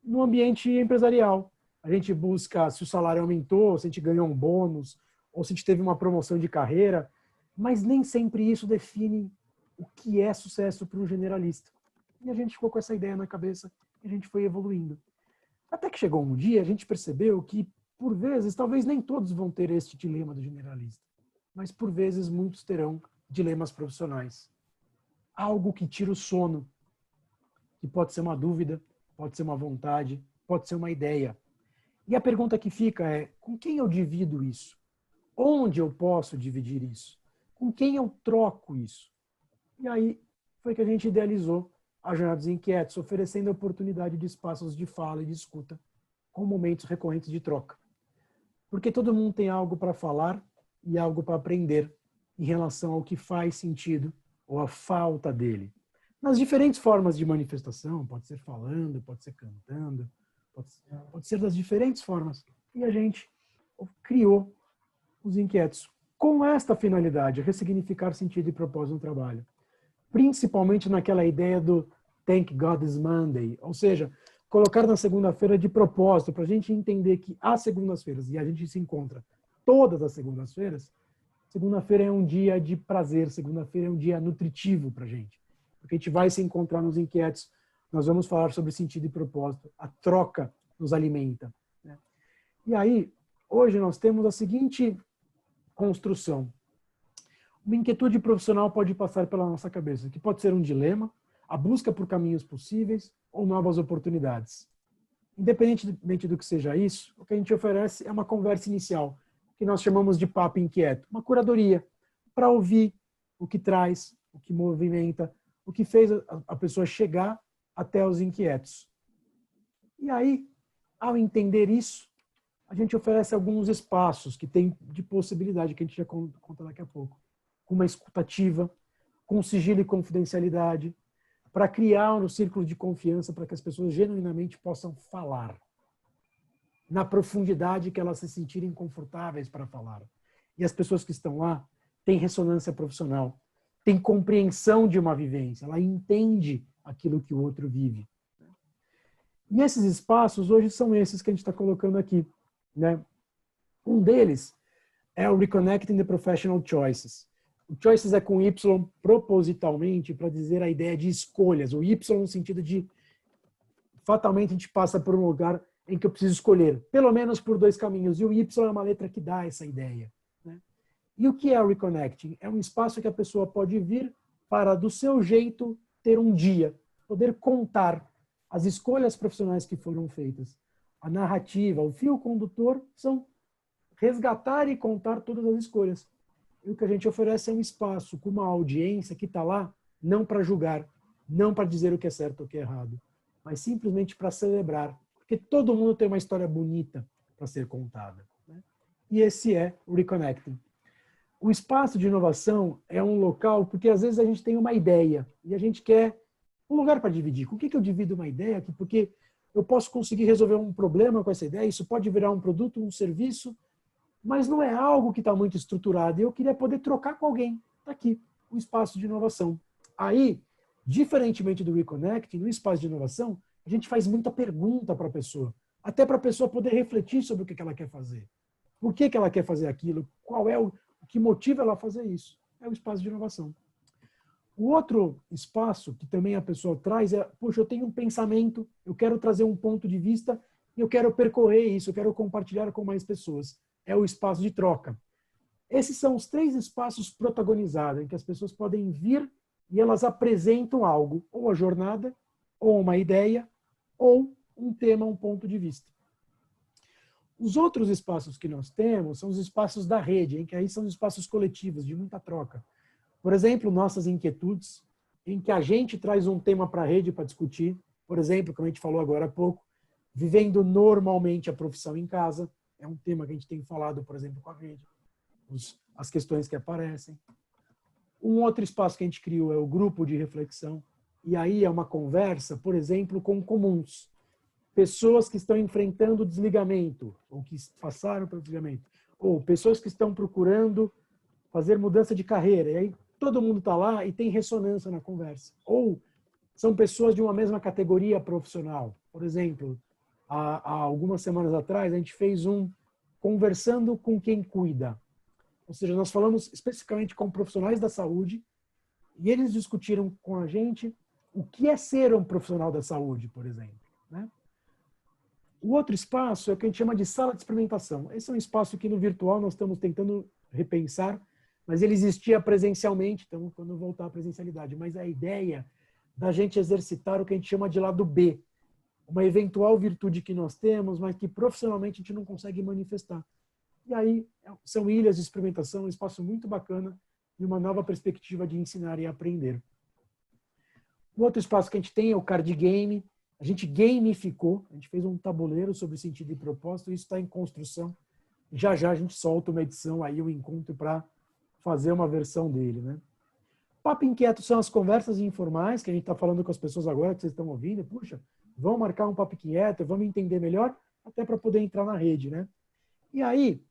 no ambiente empresarial. A gente busca se o salário aumentou, se a gente ganhou um bônus, ou se a gente teve uma promoção de carreira, mas nem sempre isso define o que é sucesso para um generalista. E a gente ficou com essa ideia na cabeça e a gente foi evoluindo. Até que chegou um dia, a gente percebeu que, por vezes, talvez nem todos vão ter este dilema do generalista, mas por vezes muitos terão dilemas profissionais. Algo que tira o sono, que pode ser uma dúvida, pode ser uma vontade, pode ser uma ideia. E a pergunta que fica é, com quem eu divido isso? Onde eu posso dividir isso? Com quem eu troco isso? E aí foi que a gente idealizou a Jornada dos Inquietos, oferecendo a oportunidade de espaços de fala e de escuta, com momentos recorrentes de troca. Porque todo mundo tem algo para falar e algo para aprender em relação ao que faz sentido ou a falta dele. Nas diferentes formas de manifestação, pode ser falando, pode ser cantando, pode ser das diferentes formas. E a gente criou os Inquietos com esta finalidade, ressignificar sentido e propósito no trabalho. Principalmente naquela ideia do Thank God It's Monday, ou seja, colocar na segunda-feira de propósito, para a gente entender que às segundas-feiras, e a gente se encontra todas as segundas-feiras, segunda-feira é um dia de prazer, segunda-feira é um dia nutritivo para a gente. Porque a gente vai se encontrar nos Inquietos, nós vamos falar sobre sentido e propósito, a troca nos alimenta. Né? E aí, hoje nós temos a seguinte construção. Uma inquietude profissional pode passar pela nossa cabeça, que pode ser um dilema, a busca por caminhos possíveis ou novas oportunidades. Independentemente do que seja isso, o que a gente oferece é uma conversa inicial, que nós chamamos de papo inquieto, uma curadoria, para ouvir o que traz, o que movimenta, o que fez a pessoa chegar até os inquietos. E aí, ao entender isso, a gente oferece alguns espaços que tem de possibilidade, que a gente já conta daqui a pouco, com uma escutativa, com sigilo e confidencialidade, para criar um círculo de confiança para que as pessoas genuinamente possam falar, na profundidade que elas se sentirem confortáveis para falar. E as pessoas que estão lá têm ressonância profissional, têm compreensão de uma vivência, ela entende aquilo que o outro vive. E esses espaços hoje são esses que a gente está colocando aqui. Né? Um deles é o Reconnecting the Professional Choices. O choices é com Y propositalmente para dizer a ideia de escolhas. O Y no sentido de fatalmente a gente passa por um lugar em que eu preciso escolher, pelo menos por dois caminhos. E o Y é uma letra que dá essa ideia. Né? E o que é o Reconnecting? É um espaço que a pessoa pode vir para, do seu jeito, ter um dia, poder contar as escolhas profissionais que foram feitas. A narrativa, o fio condutor são resgatar e contar todas as escolhas. E o que a gente oferece é um espaço com uma audiência que está lá não para julgar, não para dizer o que é certo ou o que é errado, mas simplesmente para celebrar. Porque todo mundo tem uma história bonita para ser contada. Né? E esse é o Reconnecting. O espaço de inovação é um local, porque às vezes a gente tem uma ideia e a gente quer um lugar para dividir. Com o que eu divido uma ideia? Porque eu posso conseguir resolver um problema com essa ideia, isso pode virar um produto, um serviço, mas não é algo que está muito estruturado. E eu queria poder trocar com alguém. Está aqui, um espaço de inovação. Aí, diferentemente do Reconnect, no espaço de inovação, a gente faz muita pergunta para a pessoa, até para a pessoa poder refletir sobre o que ela quer fazer. Por que ela quer fazer aquilo? Qual é o que motiva ela a fazer isso? É o espaço de inovação. O outro espaço que também a pessoa traz é, puxa, eu tenho um pensamento, eu quero trazer um ponto de vista e eu quero percorrer isso, eu quero compartilhar com mais pessoas. É o espaço de troca. Esses são os 3 espaços protagonizados, em que as pessoas podem vir e elas apresentam algo, ou a jornada, ou uma ideia, ou um tema, um ponto de vista. Os outros espaços que nós temos são os espaços da rede, em que aí são os espaços coletivos, de muita troca. Por exemplo, nossas inquietudes, em que a gente traz um tema para a rede para discutir. Por exemplo, como a gente falou agora há pouco, vivendo normalmente a profissão em casa. É um tema que a gente tem falado, por exemplo, com a rede. As questões que aparecem. Um outro espaço que a gente criou é o grupo de reflexão. E aí é uma conversa, por exemplo, com comuns. Pessoas que estão enfrentando o desligamento, ou que passaram pelo desligamento. Ou pessoas que estão procurando fazer mudança de carreira. E aí todo mundo está lá e tem ressonância na conversa. Ou são pessoas de uma mesma categoria profissional. Por exemplo, há algumas semanas atrás, a gente fez um conversando com quem cuida. Ou seja, nós falamos especificamente com profissionais da saúde e eles discutiram com a gente o que é ser um profissional da saúde, por exemplo. Né? O outro espaço é o que a gente chama de sala de experimentação. Esse é um espaço que no virtual nós estamos tentando repensar, mas ele existia presencialmente, então quando voltar à presencialidade. Mas a ideia da gente exercitar o que a gente chama de lado B, uma eventual virtude que nós temos, mas que profissionalmente a gente não consegue manifestar. E aí são ilhas de experimentação, um espaço muito bacana e uma nova perspectiva de ensinar e aprender. O outro espaço que a gente tem é o card game. A gente gamificou, a gente fez um tabuleiro sobre sentido e propósito, isso está em construção. Já já a gente solta uma edição aí, um encontro para fazer uma versão dele, né? Papo Inquieto são as conversas informais que a gente está falando com as pessoas agora, que vocês estão ouvindo. Puxa, vamos marcar um Papo Inquieto, vamos entender melhor, até para poder entrar na rede, né? E aí,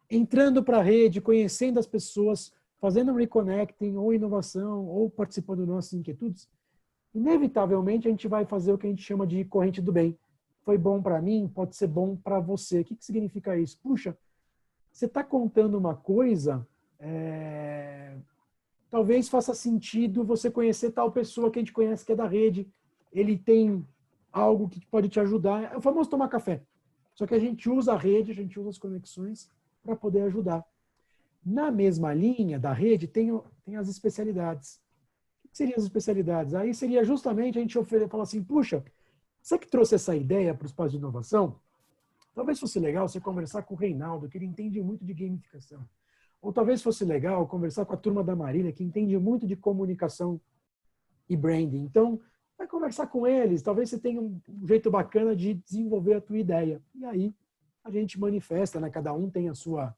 entrando para a rede, conhecendo as pessoas, fazendo um reconnecting, ou inovação, ou participando das nossas inquietudes, inevitavelmente a gente vai fazer o que a gente chama de corrente do bem. Foi bom para mim, pode ser bom para você. O que significa isso? Puxa, você está contando uma coisa, talvez faça sentido você conhecer tal pessoa que a gente conhece que é da rede. Ele tem algo que pode te ajudar. É o famoso tomar café. Só que a gente usa a rede, a gente usa as conexões para poder ajudar. Na mesma linha da rede tem as especialidades. O que seriam as especialidades? Aí seria justamente a gente falar assim, puxa, você que trouxe essa ideia para o espaço de inovação, talvez fosse legal você conversar com o Reinaldo, que ele entende muito de gamificação. Ou talvez fosse legal conversar com a turma da Marília, que entende muito de comunicação e branding. Então, vai conversar com eles, talvez você tenha um jeito bacana de desenvolver a tua ideia. E aí a gente manifesta, né? Cada um tem a sua,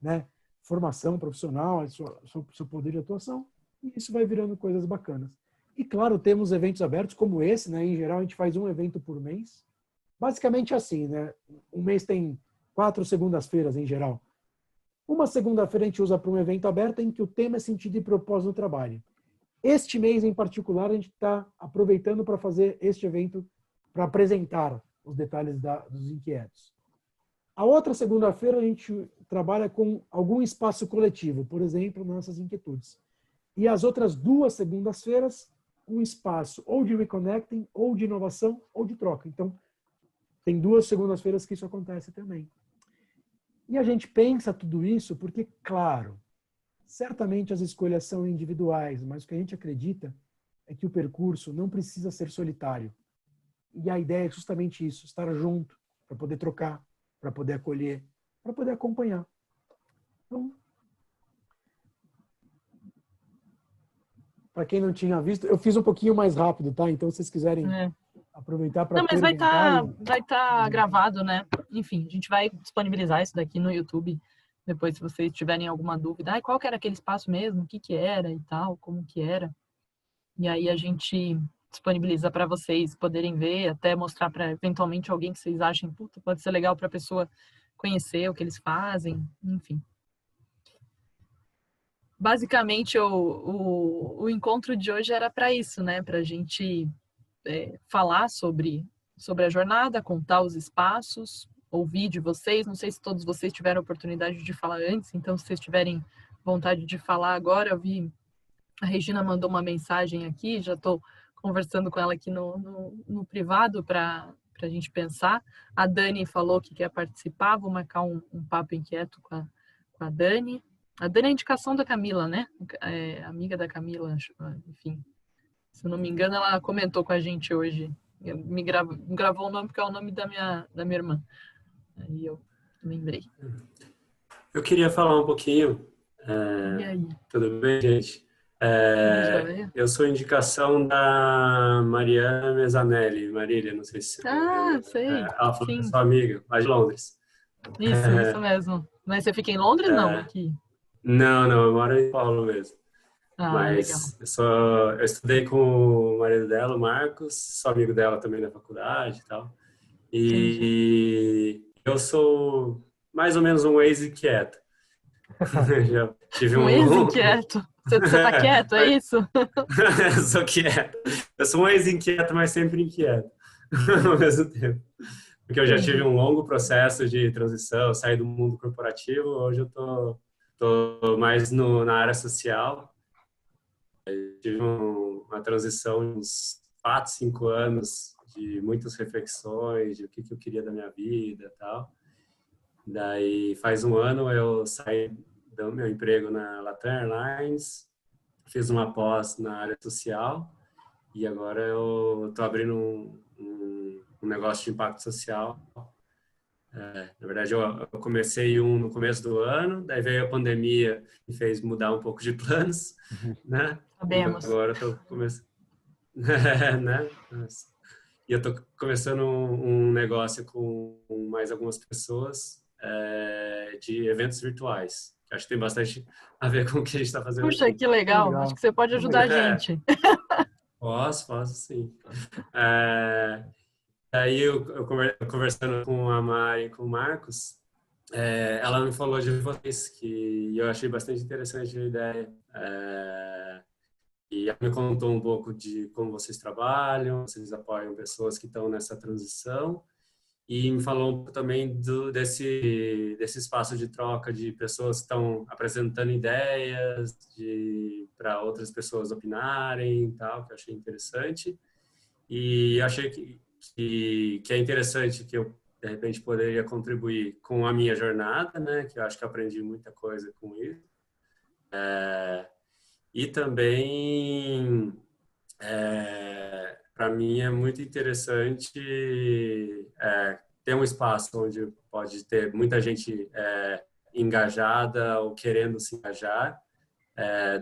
né, formação profissional, seu poder de atuação, e isso vai virando coisas bacanas. E claro, temos eventos abertos como esse, né? Em geral, a gente faz um evento por mês. Basicamente assim, né? Um mês tem 4 segundas-feiras em geral. Uma segunda-feira a gente usa para um evento aberto em que o tema é sentido e propósito do trabalho. Este mês em particular, a gente está aproveitando para fazer este evento, para apresentar os detalhes dos inquietos. A outra segunda-feira a gente trabalha com algum espaço coletivo, por exemplo, nossas inquietudes. E as outras 2 segundas-feiras, um espaço ou de reconnecting, ou de inovação, ou de troca. Então, tem 2 segundas-feiras que isso acontece também. E a gente pensa tudo isso porque, claro, certamente as escolhas são individuais, mas o que a gente acredita é que o percurso não precisa ser solitário. E a ideia é justamente isso, estar junto, para poder trocar, para poder acolher, para poder acompanhar. Então, para quem não tinha visto, eu fiz um pouquinho mais rápido, tá? Então, se vocês quiserem aproveitar para... Não, mas vai tá gravado, né? Enfim, a gente vai disponibilizar isso daqui no YouTube, depois se vocês tiverem alguma dúvida. Qual que era aquele espaço mesmo? O que era e tal? Como que era? E aí a gente disponibiliza para vocês poderem ver, até mostrar para eventualmente alguém que vocês achem, puta, pode ser legal para a pessoa conhecer o que eles fazem, enfim. Basicamente, o encontro de hoje era para isso, né? Para a gente falar sobre a jornada, contar os espaços, ouvir de vocês. Não sei se todos vocês tiveram a oportunidade de falar antes, então se vocês tiverem vontade de falar agora, eu vi a Regina mandou uma mensagem aqui, já estou conversando com ela aqui no privado para a gente pensar. A Dani falou que quer participar, vou marcar um papo inquieto com a Dani. A Dani é a indicação da Camila, né? É amiga da Camila, enfim. Se eu não me engano, ela comentou com a gente hoje. Me gravou o nome porque é o nome da minha irmã. Aí eu lembrei. Eu queria falar um pouquinho. E aí? Tudo bem, gente? Eu sou indicação da Mariana Mezzanelli. Marília, não sei se você lembra. Sei. Ela falou que é sua amiga, lá de Londres. Isso mesmo. Mas você fica em Londres, não? Aqui? Não, eu moro em São Paulo mesmo. Mas legal. eu estudei com o marido dela, o Marcos, sou amigo dela também da faculdade e tal. E eu sou mais ou menos um ex-inquieto. Já tive um ex-inquieto? Você tá quieto, é isso? Eu sou quieto. Eu sou um ex-inquieto, mas sempre inquieto ao mesmo tempo. Porque eu já tive um longo processo de transição, saí do mundo corporativo, hoje eu tô mais na área social. Eu tive uma transição de uns 4, 5 anos de muitas reflexões de o que eu queria da minha vida e tal. Daí, faz um ano eu saí do meu emprego na Latam Airlines, fiz uma pós na área social e agora eu tô abrindo um negócio de impacto social. Na verdade, eu comecei no começo do ano, daí veio a pandemia e fez mudar um pouco de planos, né? Sabemos. Agora eu tô começando, né? E eu tô começando um negócio com mais algumas pessoas de eventos virtuais. Que acho que tem bastante a ver com o que a gente está fazendo. Puxa, aqui. Que legal. Acho que você pode ajudar a gente. Posso sim. Aí eu conversando com a Mari e com o Marcos, ela me falou de vocês, que eu achei bastante interessante a ideia. E ela me contou um pouco de como vocês trabalham, vocês apoiam pessoas que estão nessa transição, e me falou um pouco também desse espaço de troca de pessoas que estão apresentando ideias para outras pessoas opinarem e tal, que eu achei interessante. E achei que é interessante que eu, de repente, poderia contribuir com a minha jornada, né? Que eu acho que aprendi muita coisa com isso. E também, para mim, é muito interessante ter um espaço onde pode ter muita gente engajada ou querendo se engajar,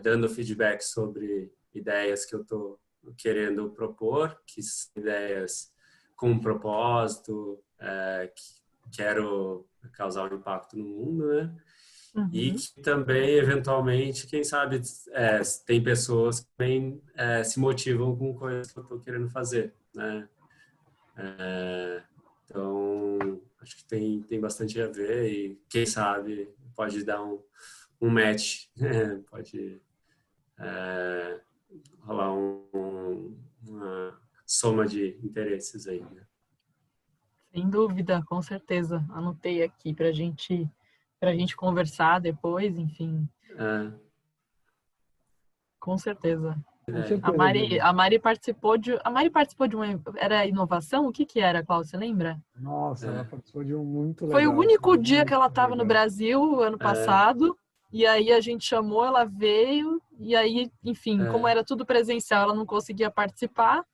dando feedback sobre ideias que eu estou querendo propor, que são ideias com um propósito, que quero causar um impacto no mundo, né? E que também, eventualmente, quem sabe, tem pessoas que também se motivam com coisas que eu estou querendo fazer, né? Então, acho que tem bastante a ver e, quem sabe, pode dar um match, né? Pode rolar uma soma de interesses aí, né? Sem dúvida, com certeza. Anotei aqui para a gente conversar depois, enfim. Com certeza. A Mari participou de uma... Era inovação? O que era, Cláudio? Você lembra? Nossa, ela participou de um muito legal. Foi o único dia que ela estava no Brasil, ano passado. E aí a gente chamou, ela veio. E aí, enfim, como era tudo presencial, ela não conseguia participar.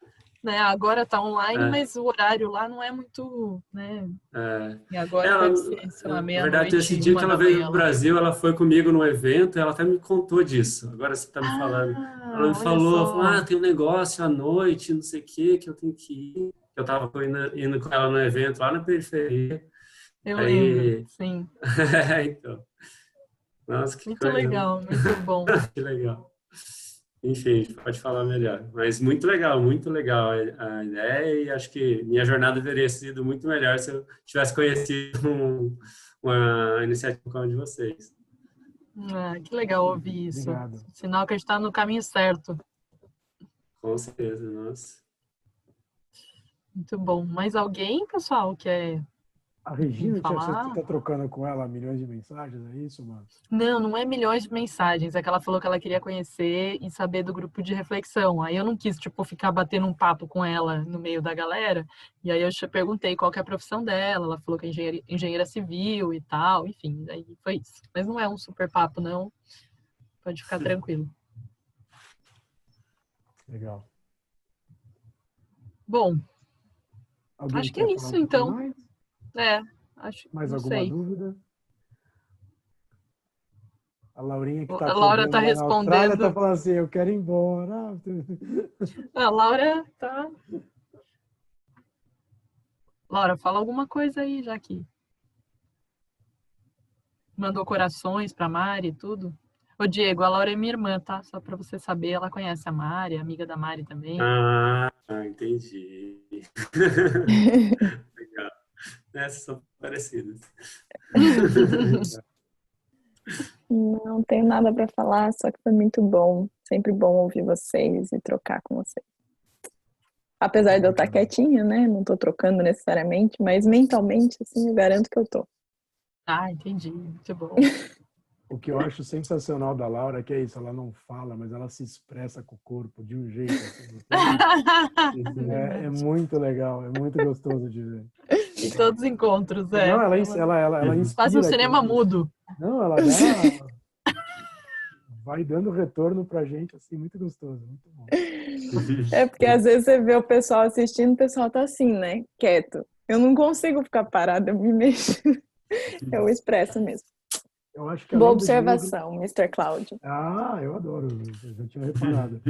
Né? Agora está online, mas o horário lá não é muito, né? E agora deve ser, sei lá, meia-noite. Na verdade, esse dia que ela veio no Brasil, ela foi comigo no evento, ela até me contou disso. Agora você está me falando. Ela me falou, tem um negócio à noite, não sei o que eu tenho que ir. Eu estava indo com ela no evento lá na periferia. Eu lembro, sim. Então. Nossa, que muito coisa. Legal, muito bom. Que legal. Enfim, pode falar melhor. Mas muito legal a ideia e acho que minha jornada teria sido muito melhor se eu tivesse conhecido uma iniciativa como a de vocês. Que legal ouvir isso. Obrigado. Sinal que a gente está no caminho certo. Com certeza, nossa. Muito bom. Mais alguém, pessoal, quer A Regina, falar? você está trocando com ela milhões de mensagens, é isso, mano? Não é milhões de mensagens. É que ela falou que ela queria conhecer e saber do grupo de reflexão. Aí eu não quis, tipo, ficar batendo um papo com ela no meio da galera. E aí eu perguntei qual que é a profissão dela. Ela falou que é engenheira civil e tal. Enfim, aí foi isso. Mas não é um super papo, não. Pode ficar tranquilo. Legal. Bom, Alguém acho que quer é falar isso, um pouquinho então. mais? Acho, Mais não alguma sei. dúvida? A Laurinha que está A Laura acordando tá lá na Austrália está respondendo. falando assim, eu quero ir embora. A Laura tá... Laura, fala alguma coisa aí, já que mandou corações pra Mari e tudo. Ô, Diego, a Laura é minha irmã, tá? Só pra você saber, ela conhece a Mari, amiga da Mari também. Ah, entendi. Legal. Essas são parecidas. Não tenho nada para falar, só que foi muito bom. Sempre bom ouvir vocês e trocar com vocês. Apesar de eu estar quietinha, né? Não tô trocando necessariamente, mas mentalmente, assim, eu garanto que eu tô. Entendi. Muito bom. O que eu acho sensacional da Laura é que é isso, ela não fala, mas ela se expressa com o corpo de um jeito. Assim, é muito legal, é muito gostoso de ver. E todos os encontros, Não, ela inspira. Faz um cinema mudo. Não, ela vai dando retorno pra gente, assim, muito gostoso, muito bom. É porque às vezes você vê o pessoal assistindo, o pessoal tá assim, né? Quieto. Eu não consigo ficar parada, eu me mexo. Eu expresso mesmo. Eu acho que Boa observação, Mr. Cláudio. Eu adoro, eu já tinha reparado.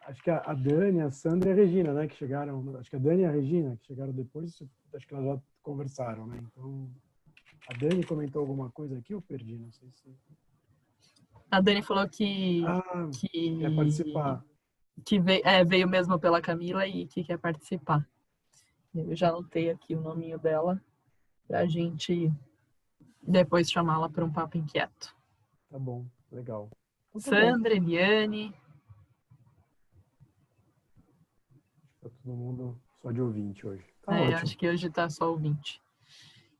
Acho que a Dani, a Sandra e a Regina, né, que chegaram, acho que a Dani e a Regina, que chegaram depois, acho que elas já conversaram, né, então, a Dani comentou alguma coisa aqui, eu perdi, não sei se... A Dani falou que quer participar. Que veio mesmo pela Camila e que quer participar. Eu já anotei aqui o nominho dela pra gente depois chamá-la para um papo inquieto. Tá bom, legal. Então, Sandra, Eliane. Tá todo mundo só de ouvinte hoje. Tá ótimo. Acho que hoje tá só ouvinte.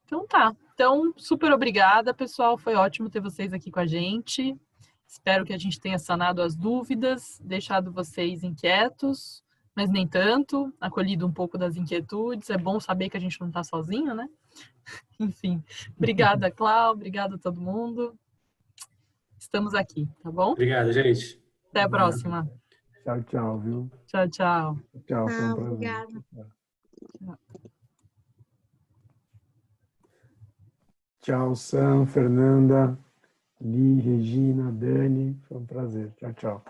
Então tá. Então, super obrigada, pessoal. Foi ótimo ter vocês aqui com a gente. Espero que a gente tenha sanado as dúvidas, deixado vocês inquietos, mas nem tanto, acolhido um pouco das inquietudes. É bom saber que a gente não está sozinho, né? Enfim, obrigada, Clau, obrigada a todo mundo. Estamos aqui, tá bom? Obrigado, gente. Até a próxima. Tchau, tchau, viu? Tchau, tchau. Tchau, foi um prazer. Obrigada. Tchau, Sam, Fernanda, Li, Regina, Dani. Foi um prazer. Tchau, tchau.